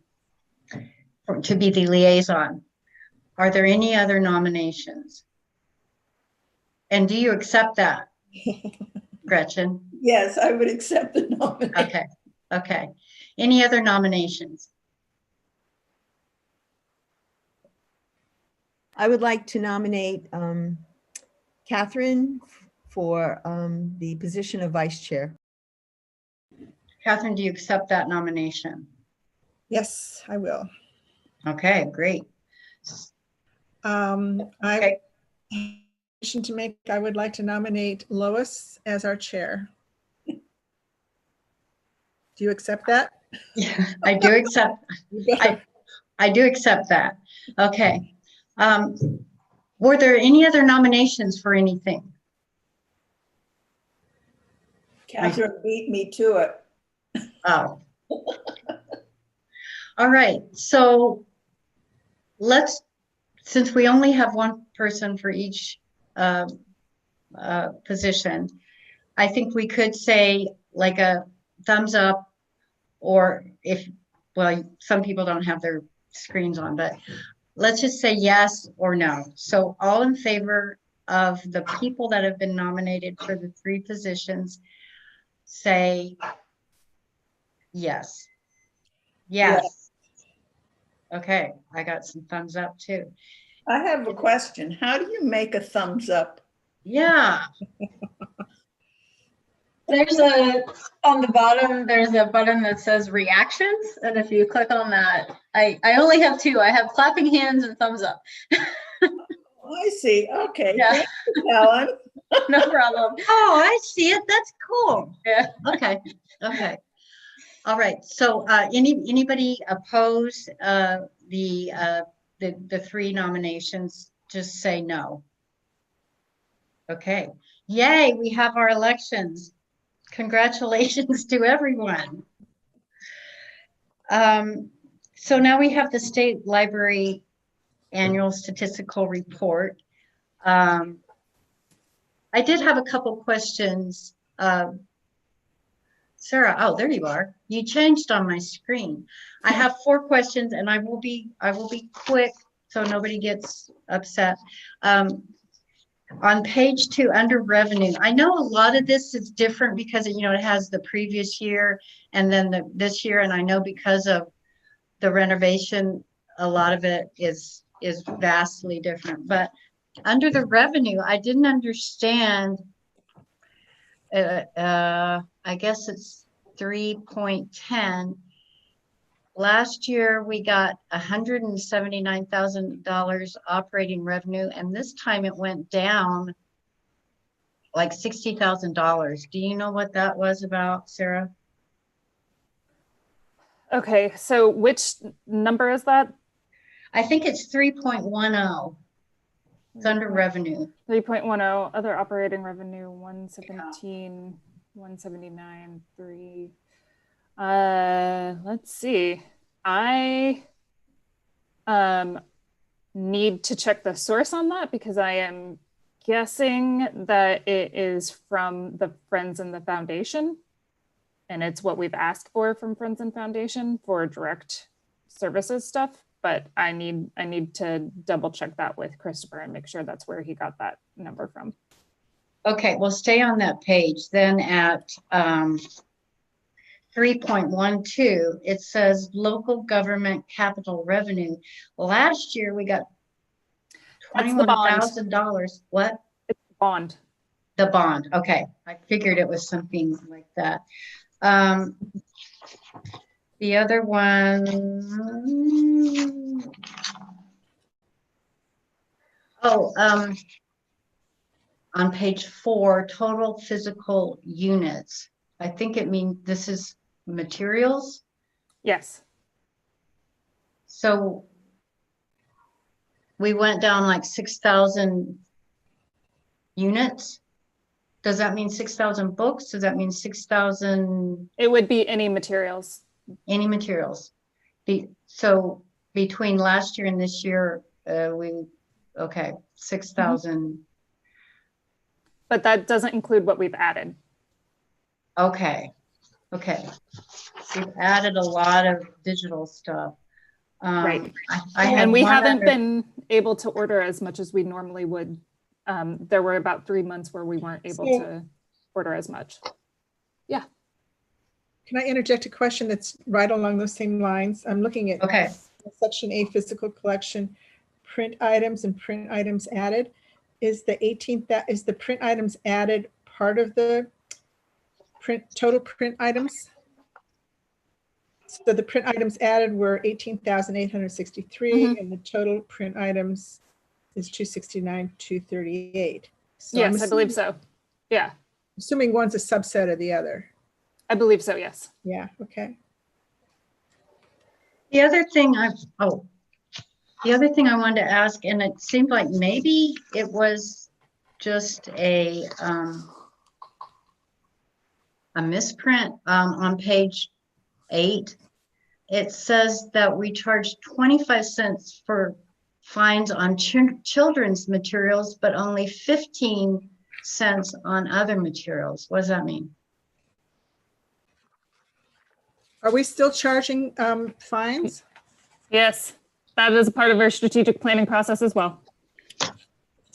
[SPEAKER 1] to be the liaison. Are there any other nominations? And do you accept that, Gretchen?
[SPEAKER 5] Yes, I would accept the nomination.
[SPEAKER 1] Okay, okay. Any other nominations?
[SPEAKER 9] I would like to nominate Catherine for the position of vice chair.
[SPEAKER 1] Catherine, do you accept that nomination?
[SPEAKER 11] Yes, I will.
[SPEAKER 1] Okay, great.
[SPEAKER 11] I to make, I would like to nominate Lois as our chair. Do you accept that?
[SPEAKER 1] Yeah, I do accept. I do accept that. Okay. Were there any other nominations for anything?
[SPEAKER 5] Catherine beat me to it.
[SPEAKER 1] Oh. All right. So since we only have one person for each position, I think we could say like a thumbs up, or well, some people don't have their screens on, but let's just say yes or no. So all in favor of the people that have been nominated for the 3 positions, say yes. Yes. Okay, I got some thumbs up too.
[SPEAKER 5] I have a question. How do you make a thumbs up?
[SPEAKER 1] Yeah.
[SPEAKER 3] On the bottom, there's a button that says reactions. And if you click on that, I only have 2. I have clapping hands and thumbs up.
[SPEAKER 5] I see. Okay.
[SPEAKER 3] Yeah.
[SPEAKER 5] Thank you, Helen.
[SPEAKER 3] No problem.
[SPEAKER 1] Oh, I see it. That's cool.
[SPEAKER 3] Yeah.
[SPEAKER 1] Okay. Okay. All right. So anybody oppose the 3 nominations? Just say no. Okay. Yay, we have our elections. Congratulations to everyone. So now we have the State Library Annual Statistical Report. I did have a couple questions. Sarah, oh, there you are. You changed on my screen. I have 4 questions, and I will be quick so nobody gets upset. On page 2, under revenue, I know a lot of this is different because it has the previous year and then this year, and I know because of the renovation, a lot of it is vastly different. But under the revenue, I didn't understand. I guess it's 3.10. Last year, we got $179,000 operating revenue, and this time it went down like $60,000. Do you know what that was about, Sarah?
[SPEAKER 2] Okay, so which number is that?
[SPEAKER 1] I think it's 3.10. It's under revenue.
[SPEAKER 2] 3.10, other operating revenue, 117, 179, 3. Let's see. I need to check the source on that because I am guessing that it is from the Friends and the Foundation. And it's what we've asked for from Friends and Foundation for direct services stuff. But I need to double check that with Christopher and make sure that's where he got that number from.
[SPEAKER 1] Okay, well, stay on that page. Then at 3.12, it says local government capital revenue. Last year we got $21,000. What?
[SPEAKER 2] It's the bond.
[SPEAKER 1] The bond. Okay, I figured it was something like that. The other one, on page 4, total physical units. I think it means this is materials.
[SPEAKER 2] Yes.
[SPEAKER 1] So we went down like 6,000 units? Does that mean 6,000 books? Does that mean 6,000
[SPEAKER 2] It would be any materials.
[SPEAKER 1] any materials? So between last year and this year, okay, 6,000.
[SPEAKER 2] But that doesn't include what we've added.
[SPEAKER 1] Okay. We've added a lot of digital stuff.
[SPEAKER 2] Right.
[SPEAKER 1] I had
[SPEAKER 2] And we
[SPEAKER 1] one
[SPEAKER 2] haven't
[SPEAKER 1] other-
[SPEAKER 2] been able to order as much as we normally would. There were about 3 months where we weren't able to order as much. Yeah.
[SPEAKER 11] Can I interject a question that's right along those same lines? I'm looking at
[SPEAKER 1] Okay.
[SPEAKER 11] Section A, physical collection, print items and print items added. Is the 18th, that is the print items added part of the total print items? So the print items added were 18,863 and the total print items is 269,238. So
[SPEAKER 2] Yes, I believe so. Yeah,
[SPEAKER 11] Assuming one's a subset of the other.
[SPEAKER 2] I believe so, yes.
[SPEAKER 11] Yeah, okay.
[SPEAKER 1] The other thing I wanted to ask, and it seemed like maybe it was just a misprint on page 8. It says that we charge 25 cents for fines on children's materials, but only 15 cents on other materials. What does that mean?
[SPEAKER 11] Are we still charging fines?
[SPEAKER 2] Yes, that is a part of our strategic planning process as well.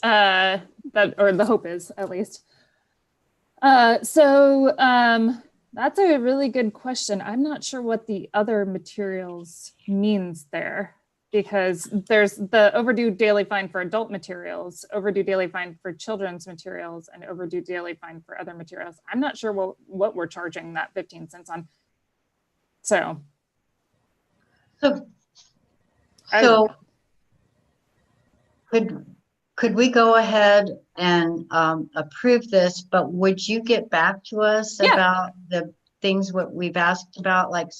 [SPEAKER 2] Or the hope is, at least. So that's a really good question. I'm not sure what the other materials means there, because there's the overdue daily fine for adult materials, overdue daily fine for children's materials, and overdue daily fine for other materials. I'm not sure what we're charging that 15 cents on. So
[SPEAKER 1] could we go ahead and approve this, but would you get back to us about the things what we've asked about, like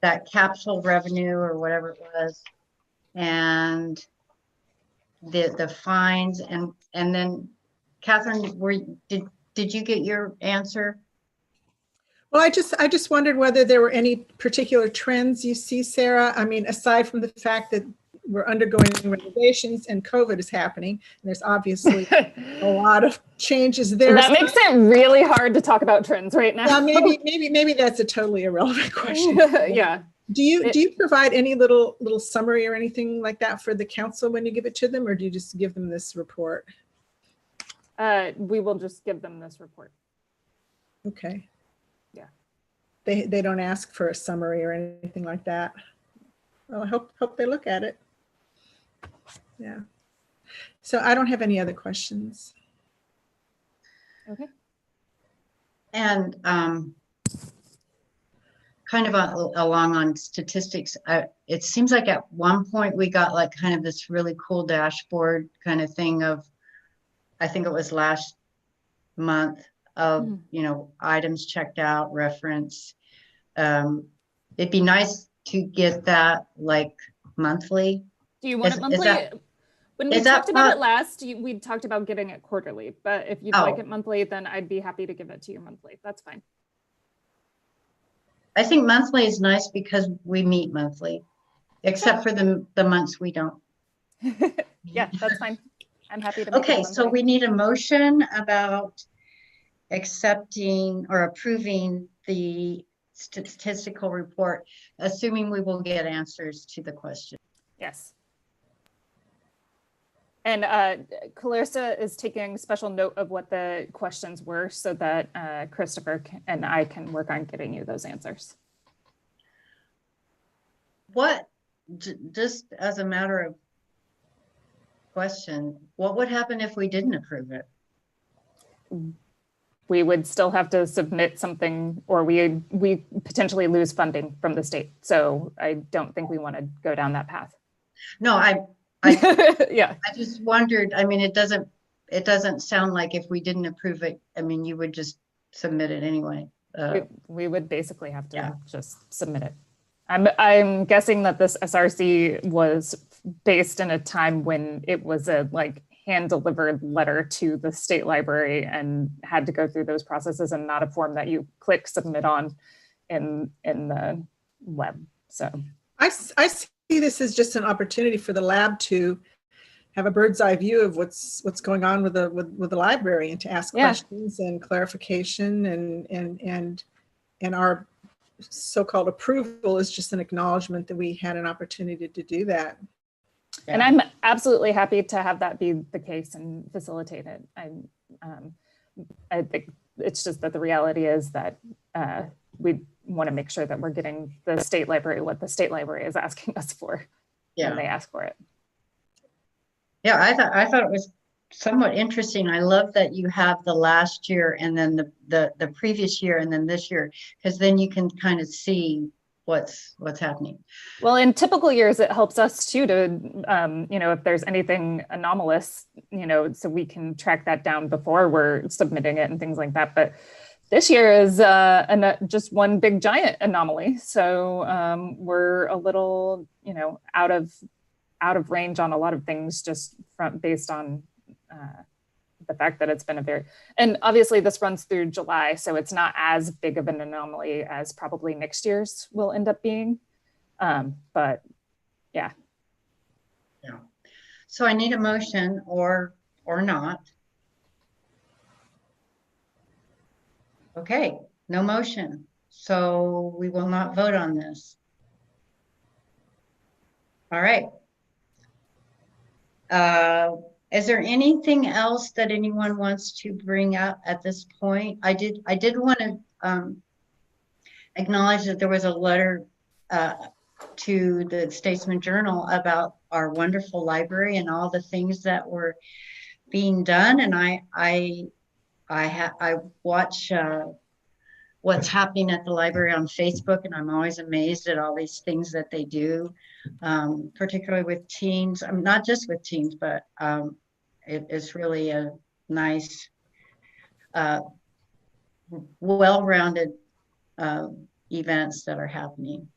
[SPEAKER 1] that capsule revenue or whatever it was, and the fines, and then Catherine, did you get your answer?
[SPEAKER 11] Well, I just wondered whether there were any particular trends you see, Sarah. I mean, aside from the fact that we're undergoing renovations and COVID is happening, and there's obviously a lot of changes there.
[SPEAKER 2] That makes it really hard to talk about trends right now.
[SPEAKER 11] Yeah, maybe that's a totally irrelevant question.
[SPEAKER 2] Yeah.
[SPEAKER 11] Do you provide any little summary or anything like that for the council when you give it to them, or do you just give them this report?
[SPEAKER 2] We will just give them this report.
[SPEAKER 11] Okay.
[SPEAKER 2] Yeah.
[SPEAKER 11] They don't ask for a summary or anything like that. Well, I hope they look at it. Yeah. So I don't have any other questions.
[SPEAKER 2] Okay.
[SPEAKER 1] And kind of along on statistics, it seems like at one point we got like kind of this really cool dashboard kind of thing of, I think it was last month, of items checked out, reference. It'd be nice to get that like monthly.
[SPEAKER 2] Do you want it monthly? When we talked about it last, we talked about getting it quarterly, but if you'd like it monthly, then I'd be happy to give it to you monthly. That's fine.
[SPEAKER 1] I think monthly is nice because we meet monthly, except for the months we don't.
[SPEAKER 2] Yeah, that's fine. I'm happy to.
[SPEAKER 1] Okay, so we need a motion about accepting or approving the statistical report, assuming we will get answers to the question.
[SPEAKER 2] Yes. And Clarissa is taking special note of what the questions were so that Christopher and I can work on getting you those answers.
[SPEAKER 1] What, just as a matter of question, what would happen if we didn't approve it?
[SPEAKER 2] We would still have to submit something, or we potentially lose funding from the state. So I don't think we want to go down that path.
[SPEAKER 1] No,
[SPEAKER 2] yeah.
[SPEAKER 1] I just wondered, I mean, it doesn't sound like if we didn't approve it, I mean, you would just submit it anyway.
[SPEAKER 2] We would basically have to just submit it. I'm guessing that this SRC was based in a time when it was a like hand-delivered letter to the state library and had to go through those processes, and not a form that you click submit on in the web. So
[SPEAKER 11] I see this as just an opportunity for the lab to have a bird's eye view of what's going on with the library, and to ask questions and clarification, and our so-called approval is just an acknowledgement that we had an opportunity to do that.
[SPEAKER 2] And I'm absolutely happy to have that be the case and facilitate it. I think it's just that the reality is that we want to make sure that we're getting the state library what the state library is asking us for when they ask for it.
[SPEAKER 1] Yeah, I thought it was somewhat interesting. I love that you have the last year and then the previous year and then this year, because then you can kind of see what's happening.
[SPEAKER 2] Well, in typical years, it helps us too to, you know, if there's anything anomalous, you know, so we can track that down before we're submitting it and things like that. But this year is just one big giant anomaly. So we're a little, you know, out of range on a lot of things, just based on the fact that it's been a very, and obviously this runs through July, so it's not as big of an anomaly as probably next year's will end up being. But yeah.
[SPEAKER 1] Yeah. So I need a motion or not. Okay, no motion. So we will not vote on this. All right. Is there anything else that anyone wants to bring up at this point? I did want to acknowledge that there was a letter to the Statesman Journal about our wonderful library and all the things that were being done, and I watch what's happening at the library on Facebook, and I'm always amazed at all these things that they do, particularly with teens. I mean, not just with teens, but it's really a nice, well-rounded events that are happening.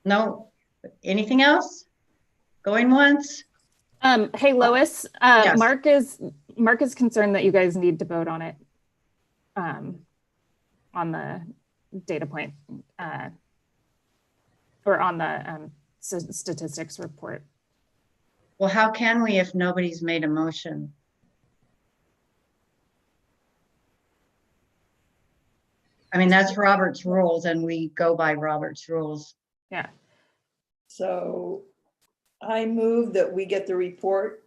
[SPEAKER 1] No, anything else? Going once?
[SPEAKER 2] Hey, Lois,
[SPEAKER 1] yes.
[SPEAKER 2] Mark is concerned that you guys need to vote on it, on the data point, or on the statistics report.
[SPEAKER 1] Well, how can we if nobody's made a motion? I mean, that's Robert's rules, and we go by Robert's rules.
[SPEAKER 2] Yeah.
[SPEAKER 5] So I move that we get the report.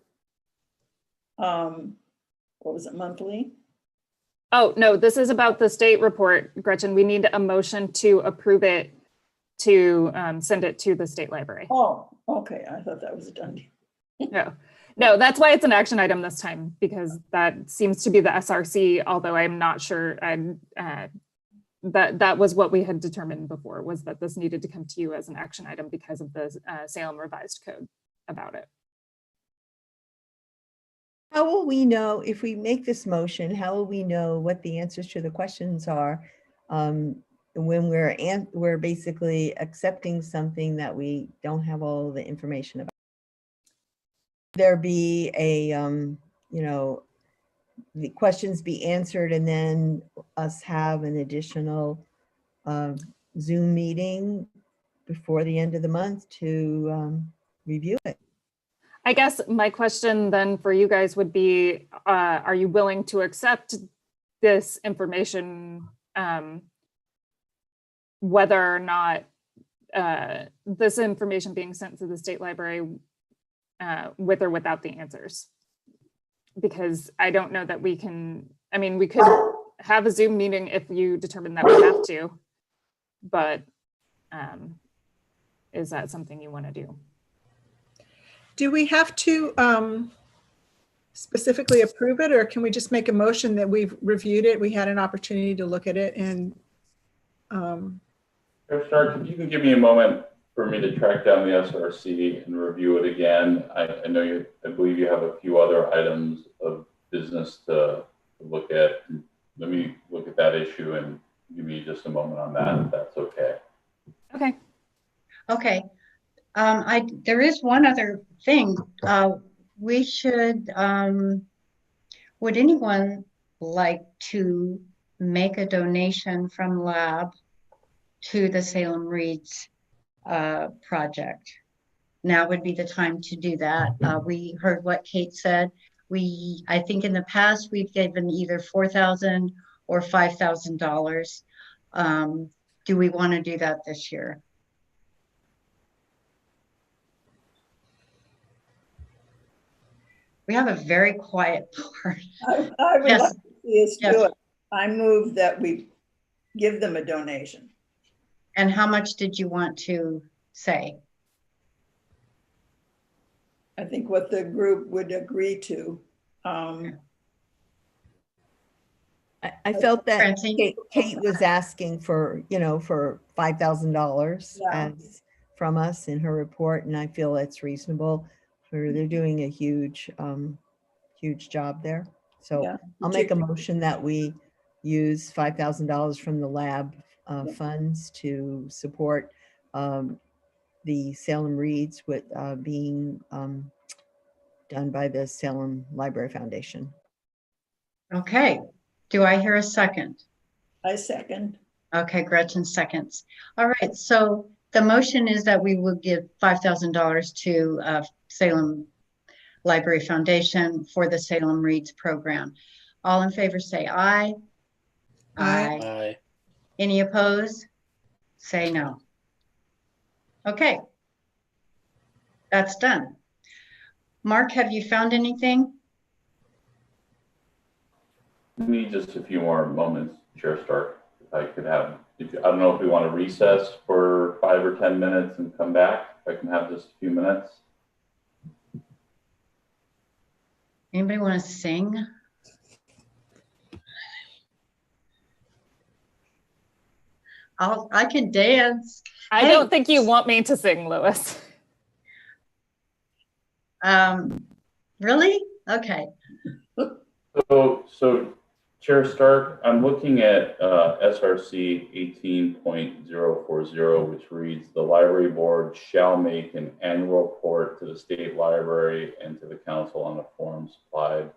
[SPEAKER 5] What was it, monthly?
[SPEAKER 2] Oh, no, this is about the state report, Gretchen. We need a motion to approve it, to send it to the state library.
[SPEAKER 5] Oh, okay. I thought that was a done deal.
[SPEAKER 2] No, that's why it's an action item this time, because that seems to be the SRC, although I'm not sure. That was what we had determined before, was that this needed to come to you as an action item because of the Salem revised code about it.
[SPEAKER 9] How will we know, if we make this motion, how will we know what the answers to the questions are when we're basically accepting something that we don't have all the information about? There be a, you know, the questions be answered and then us have an additional Zoom meeting before the end of the month to review it?
[SPEAKER 2] I guess my question then for you guys would be, are you willing to accept this information, whether or not this information being sent to the state library with or without the answers? Because I don't know that we can, I mean, we could have a Zoom meeting if you determine that we have to, but is that something you want to do?
[SPEAKER 11] Do we have to specifically approve it, or can we just make a motion that we've reviewed it, we had an opportunity to look at it, and
[SPEAKER 10] Commissioner, you can give me a moment for me to track down the SRC and review it again. I know I believe you have a few other items of business to look at. Let me look at that issue and give me just a moment on that, if that's okay.
[SPEAKER 2] Okay.
[SPEAKER 1] Okay. there is one other thing. We should, would anyone like to make a donation from Lab to the Salem Reads project? Now would be the time to do that. We heard what Kate said. I think in the past, we've given either $4,000 or $5,000. Do we want to do that this year? We have a very quiet board.
[SPEAKER 5] I would
[SPEAKER 1] Yes.
[SPEAKER 5] like to see us
[SPEAKER 1] Yes.
[SPEAKER 5] do it. I move that we give them a donation.
[SPEAKER 1] And how much did you want to say?
[SPEAKER 5] I think what the group would agree to.
[SPEAKER 9] I felt that
[SPEAKER 1] Francine?
[SPEAKER 9] Kate was asking for, for $5,000
[SPEAKER 5] Yeah.
[SPEAKER 9] from us in her report, and I feel it's reasonable. They're doing a huge job there. So
[SPEAKER 5] Yeah,
[SPEAKER 9] I'll make a motion that we use $5,000 from the lab funds to support the Salem Reads with being done by the Salem Library Foundation.
[SPEAKER 1] Okay. Do I hear a second?
[SPEAKER 5] I second.
[SPEAKER 1] Okay, Gretchen seconds. All right, so the motion is that we will give $5,000 to Salem Library Foundation for the Salem Reads program. All in favor say aye.
[SPEAKER 11] Aye.
[SPEAKER 4] Aye.
[SPEAKER 1] Any opposed? Say no. Okay. That's done. Mark, have you found anything?
[SPEAKER 10] We need just a few more moments, Chair Stark. If I could have, I don't know if we want to recess for 5 or 10 minutes and come back. If I can have just a few minutes.
[SPEAKER 1] Anybody want to sing? I can dance.
[SPEAKER 2] I don't think you want me to sing, Louis.
[SPEAKER 1] Really? Okay.
[SPEAKER 10] So Chair Stark, I'm looking at SRC 18.040, which reads, the library board shall make an annual report to the state library and to the council on the form supplied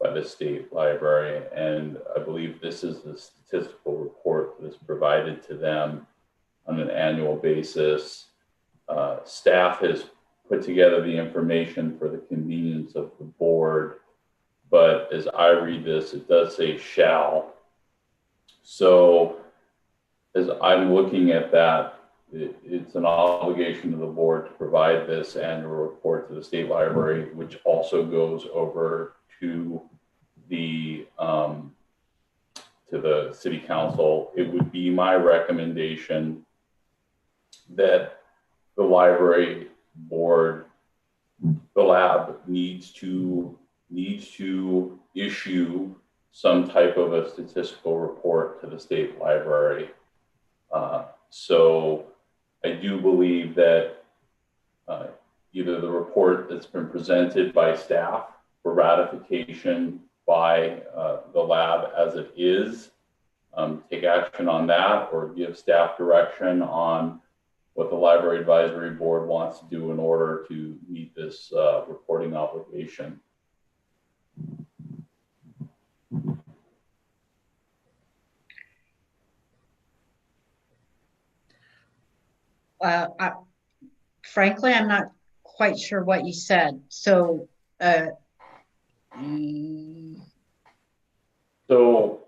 [SPEAKER 10] by the state library. And I believe this is the statistical report that is provided to them on an annual basis. Staff has put together the information for the convenience of the board, but as I read this, it does say shall. So as I'm looking at that, it's an obligation of the board to provide this annual report to the state library, which also goes over to the city council. It would be my recommendation that the library board, the lab needs to issue some type of a statistical report to the state library. So I do believe that either the report that's been presented by staff for ratification by the lab as it is, take action on that, or give staff direction on what the library advisory board wants to do in order to meet this reporting obligation.
[SPEAKER 1] Frankly, I'm not quite sure what you said. So,
[SPEAKER 10] So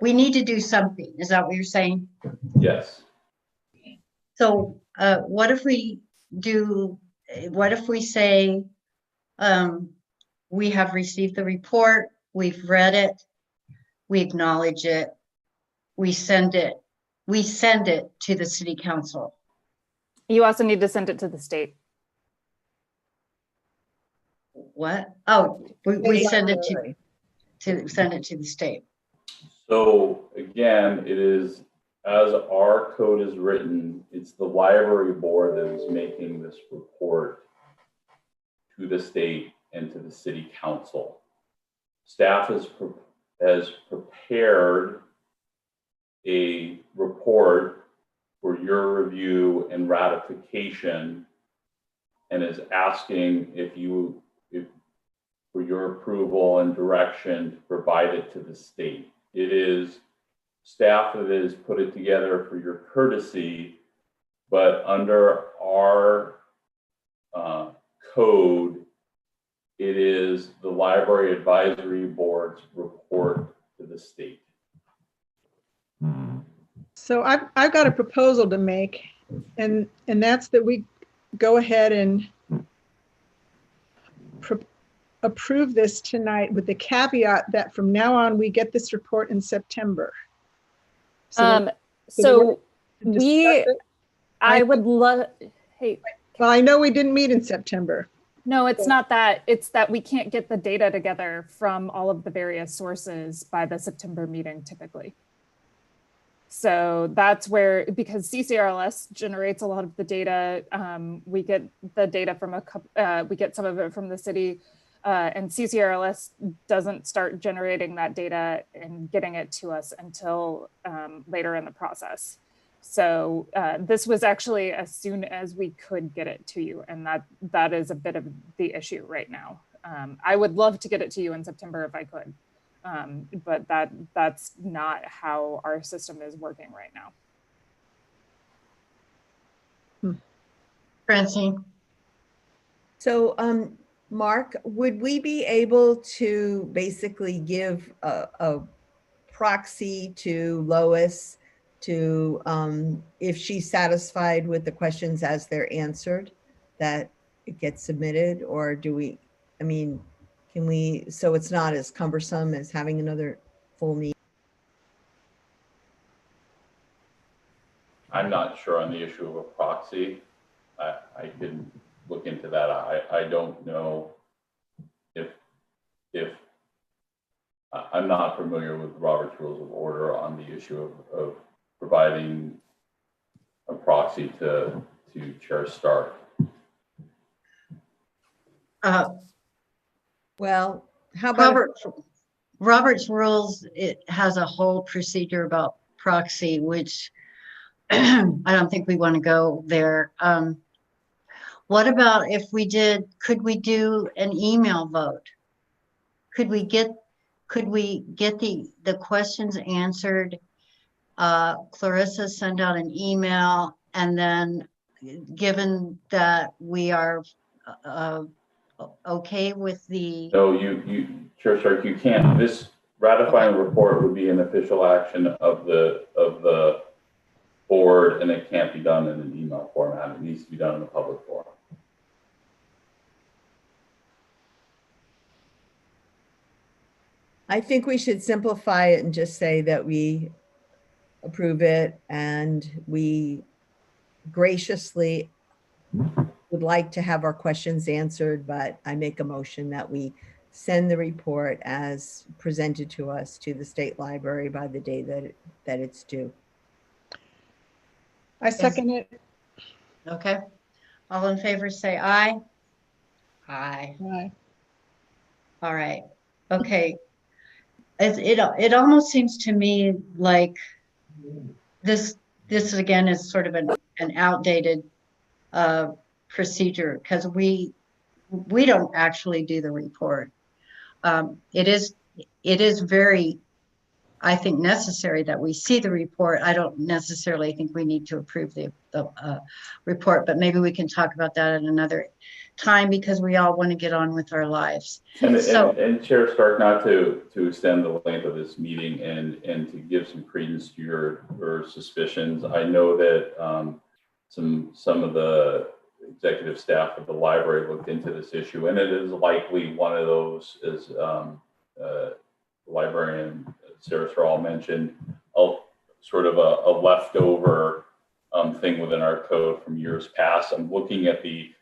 [SPEAKER 1] we need to do something. Is that what you're saying?
[SPEAKER 10] Yes.
[SPEAKER 1] So what if we say, we have received the report, we've read it, we acknowledge it, we send it to the city council.
[SPEAKER 2] You also need to send it to the state.
[SPEAKER 1] What? Oh, we send it send it to the state.
[SPEAKER 10] So again, it is, as our code is written, it's the library board that is making this report to the state and to the city council. Staff has prepared a report for your review and ratification, and is asking if for your approval and direction to provide it to the state. It is staff that has put it together for your courtesy, but under our code, it is the Library Advisory Board's report to the state.
[SPEAKER 11] So I've got a proposal to make, and that's that we go ahead and approve this tonight with the caveat that from now on, we get this report in September.
[SPEAKER 2] I would love, hey.
[SPEAKER 11] Well, I know we didn't meet in September.
[SPEAKER 2] No, it's not that. It's that we can't get the data together from all of the various sources by the September meeting typically. So that's where, because CCRLS generates a lot of the data, we get the data from we get some of it from the city, and CCRLS doesn't start generating that data and getting it to us until later in the process. So this was actually as soon as we could get it to you, and that is a bit of the issue right now. I would love to get it to you in September if I could. But that's not how our system is working right now.
[SPEAKER 1] Francine.
[SPEAKER 9] So, Mark, would we be able to basically give a proxy to Lois to, if she's satisfied with the questions as they're answered, that it gets submitted? Or do we, I mean, can we, so it's not as cumbersome as having another full meeting?
[SPEAKER 10] I'm not sure on the issue of a proxy. I can look into that. I don't know if I'm not familiar with Robert's Rules of Order on the issue of providing a proxy to Chair Stark.
[SPEAKER 9] Well, how about
[SPEAKER 1] Robert's rules, it has a whole procedure about proxy, which I don't think we want to go there. What about if we did, could we do an email vote? Could we get the questions answered? Clarissa send out an email, and then given that we are okay with the.
[SPEAKER 10] No, you Chair Stark, you can't. This ratifying report would be an official action of the board, and it can't be done in an email format. It needs to be done in a public forum.
[SPEAKER 9] I think we should simplify it and just say that we approve it, and we graciously would like to have our questions answered, but I make a motion that we send the report as presented to us to the state library by the day that it's due.
[SPEAKER 11] I second it.
[SPEAKER 1] Okay. All in favor say aye. Aye.
[SPEAKER 11] Aye.
[SPEAKER 1] All right. Okay. It almost seems to me like this again is sort of an outdated procedure, because we don't actually do the report. It is very, I think, necessary that we see the report. I don't necessarily think we need to approve the report, but maybe we can talk about that at another time, because we all want to get on with our lives.
[SPEAKER 10] And Chair Stark, not to extend the length of this meeting and to give some credence to your suspicions, I know that some of the executive staff of the library looked into this issue, and it is likely one of those, as Librarian Sarah Strahl mentioned, sort of a leftover thing within our code from years past. I'm looking at the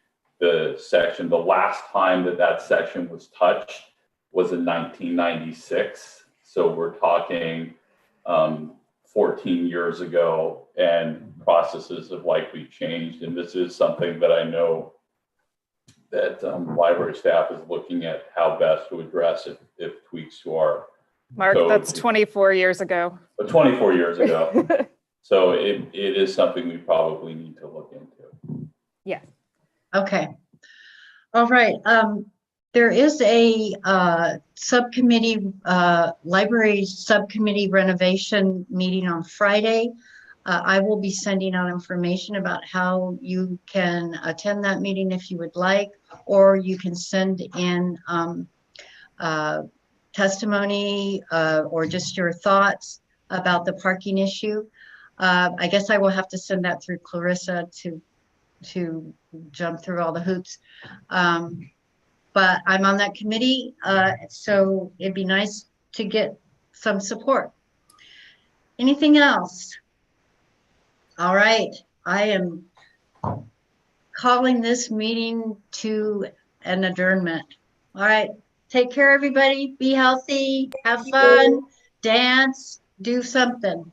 [SPEAKER 10] section. The last time that section was touched was in 1996. So we're talking 14 years ago, and processes have likely changed. And this is something that I know that library staff is looking at how best to address if tweaks to our
[SPEAKER 2] Mark,
[SPEAKER 10] code.
[SPEAKER 2] that's 24 years ago.
[SPEAKER 10] 24 years ago. So it is something we probably need to look into.
[SPEAKER 2] Yeah.
[SPEAKER 1] Okay. All right. There is a subcommittee, library subcommittee renovation meeting on Friday. I will be sending out information about how you can attend that meeting if you would like, or you can send in testimony or just your thoughts about the parking issue. I guess I will have to send that through Clarissa to jump through all the hoops. But I'm on that committee, so it'd be nice to get some support. Anything else? All right, I am calling this meeting to an adjournment. All right, take care, everybody. Be healthy, have fun, dance, do something.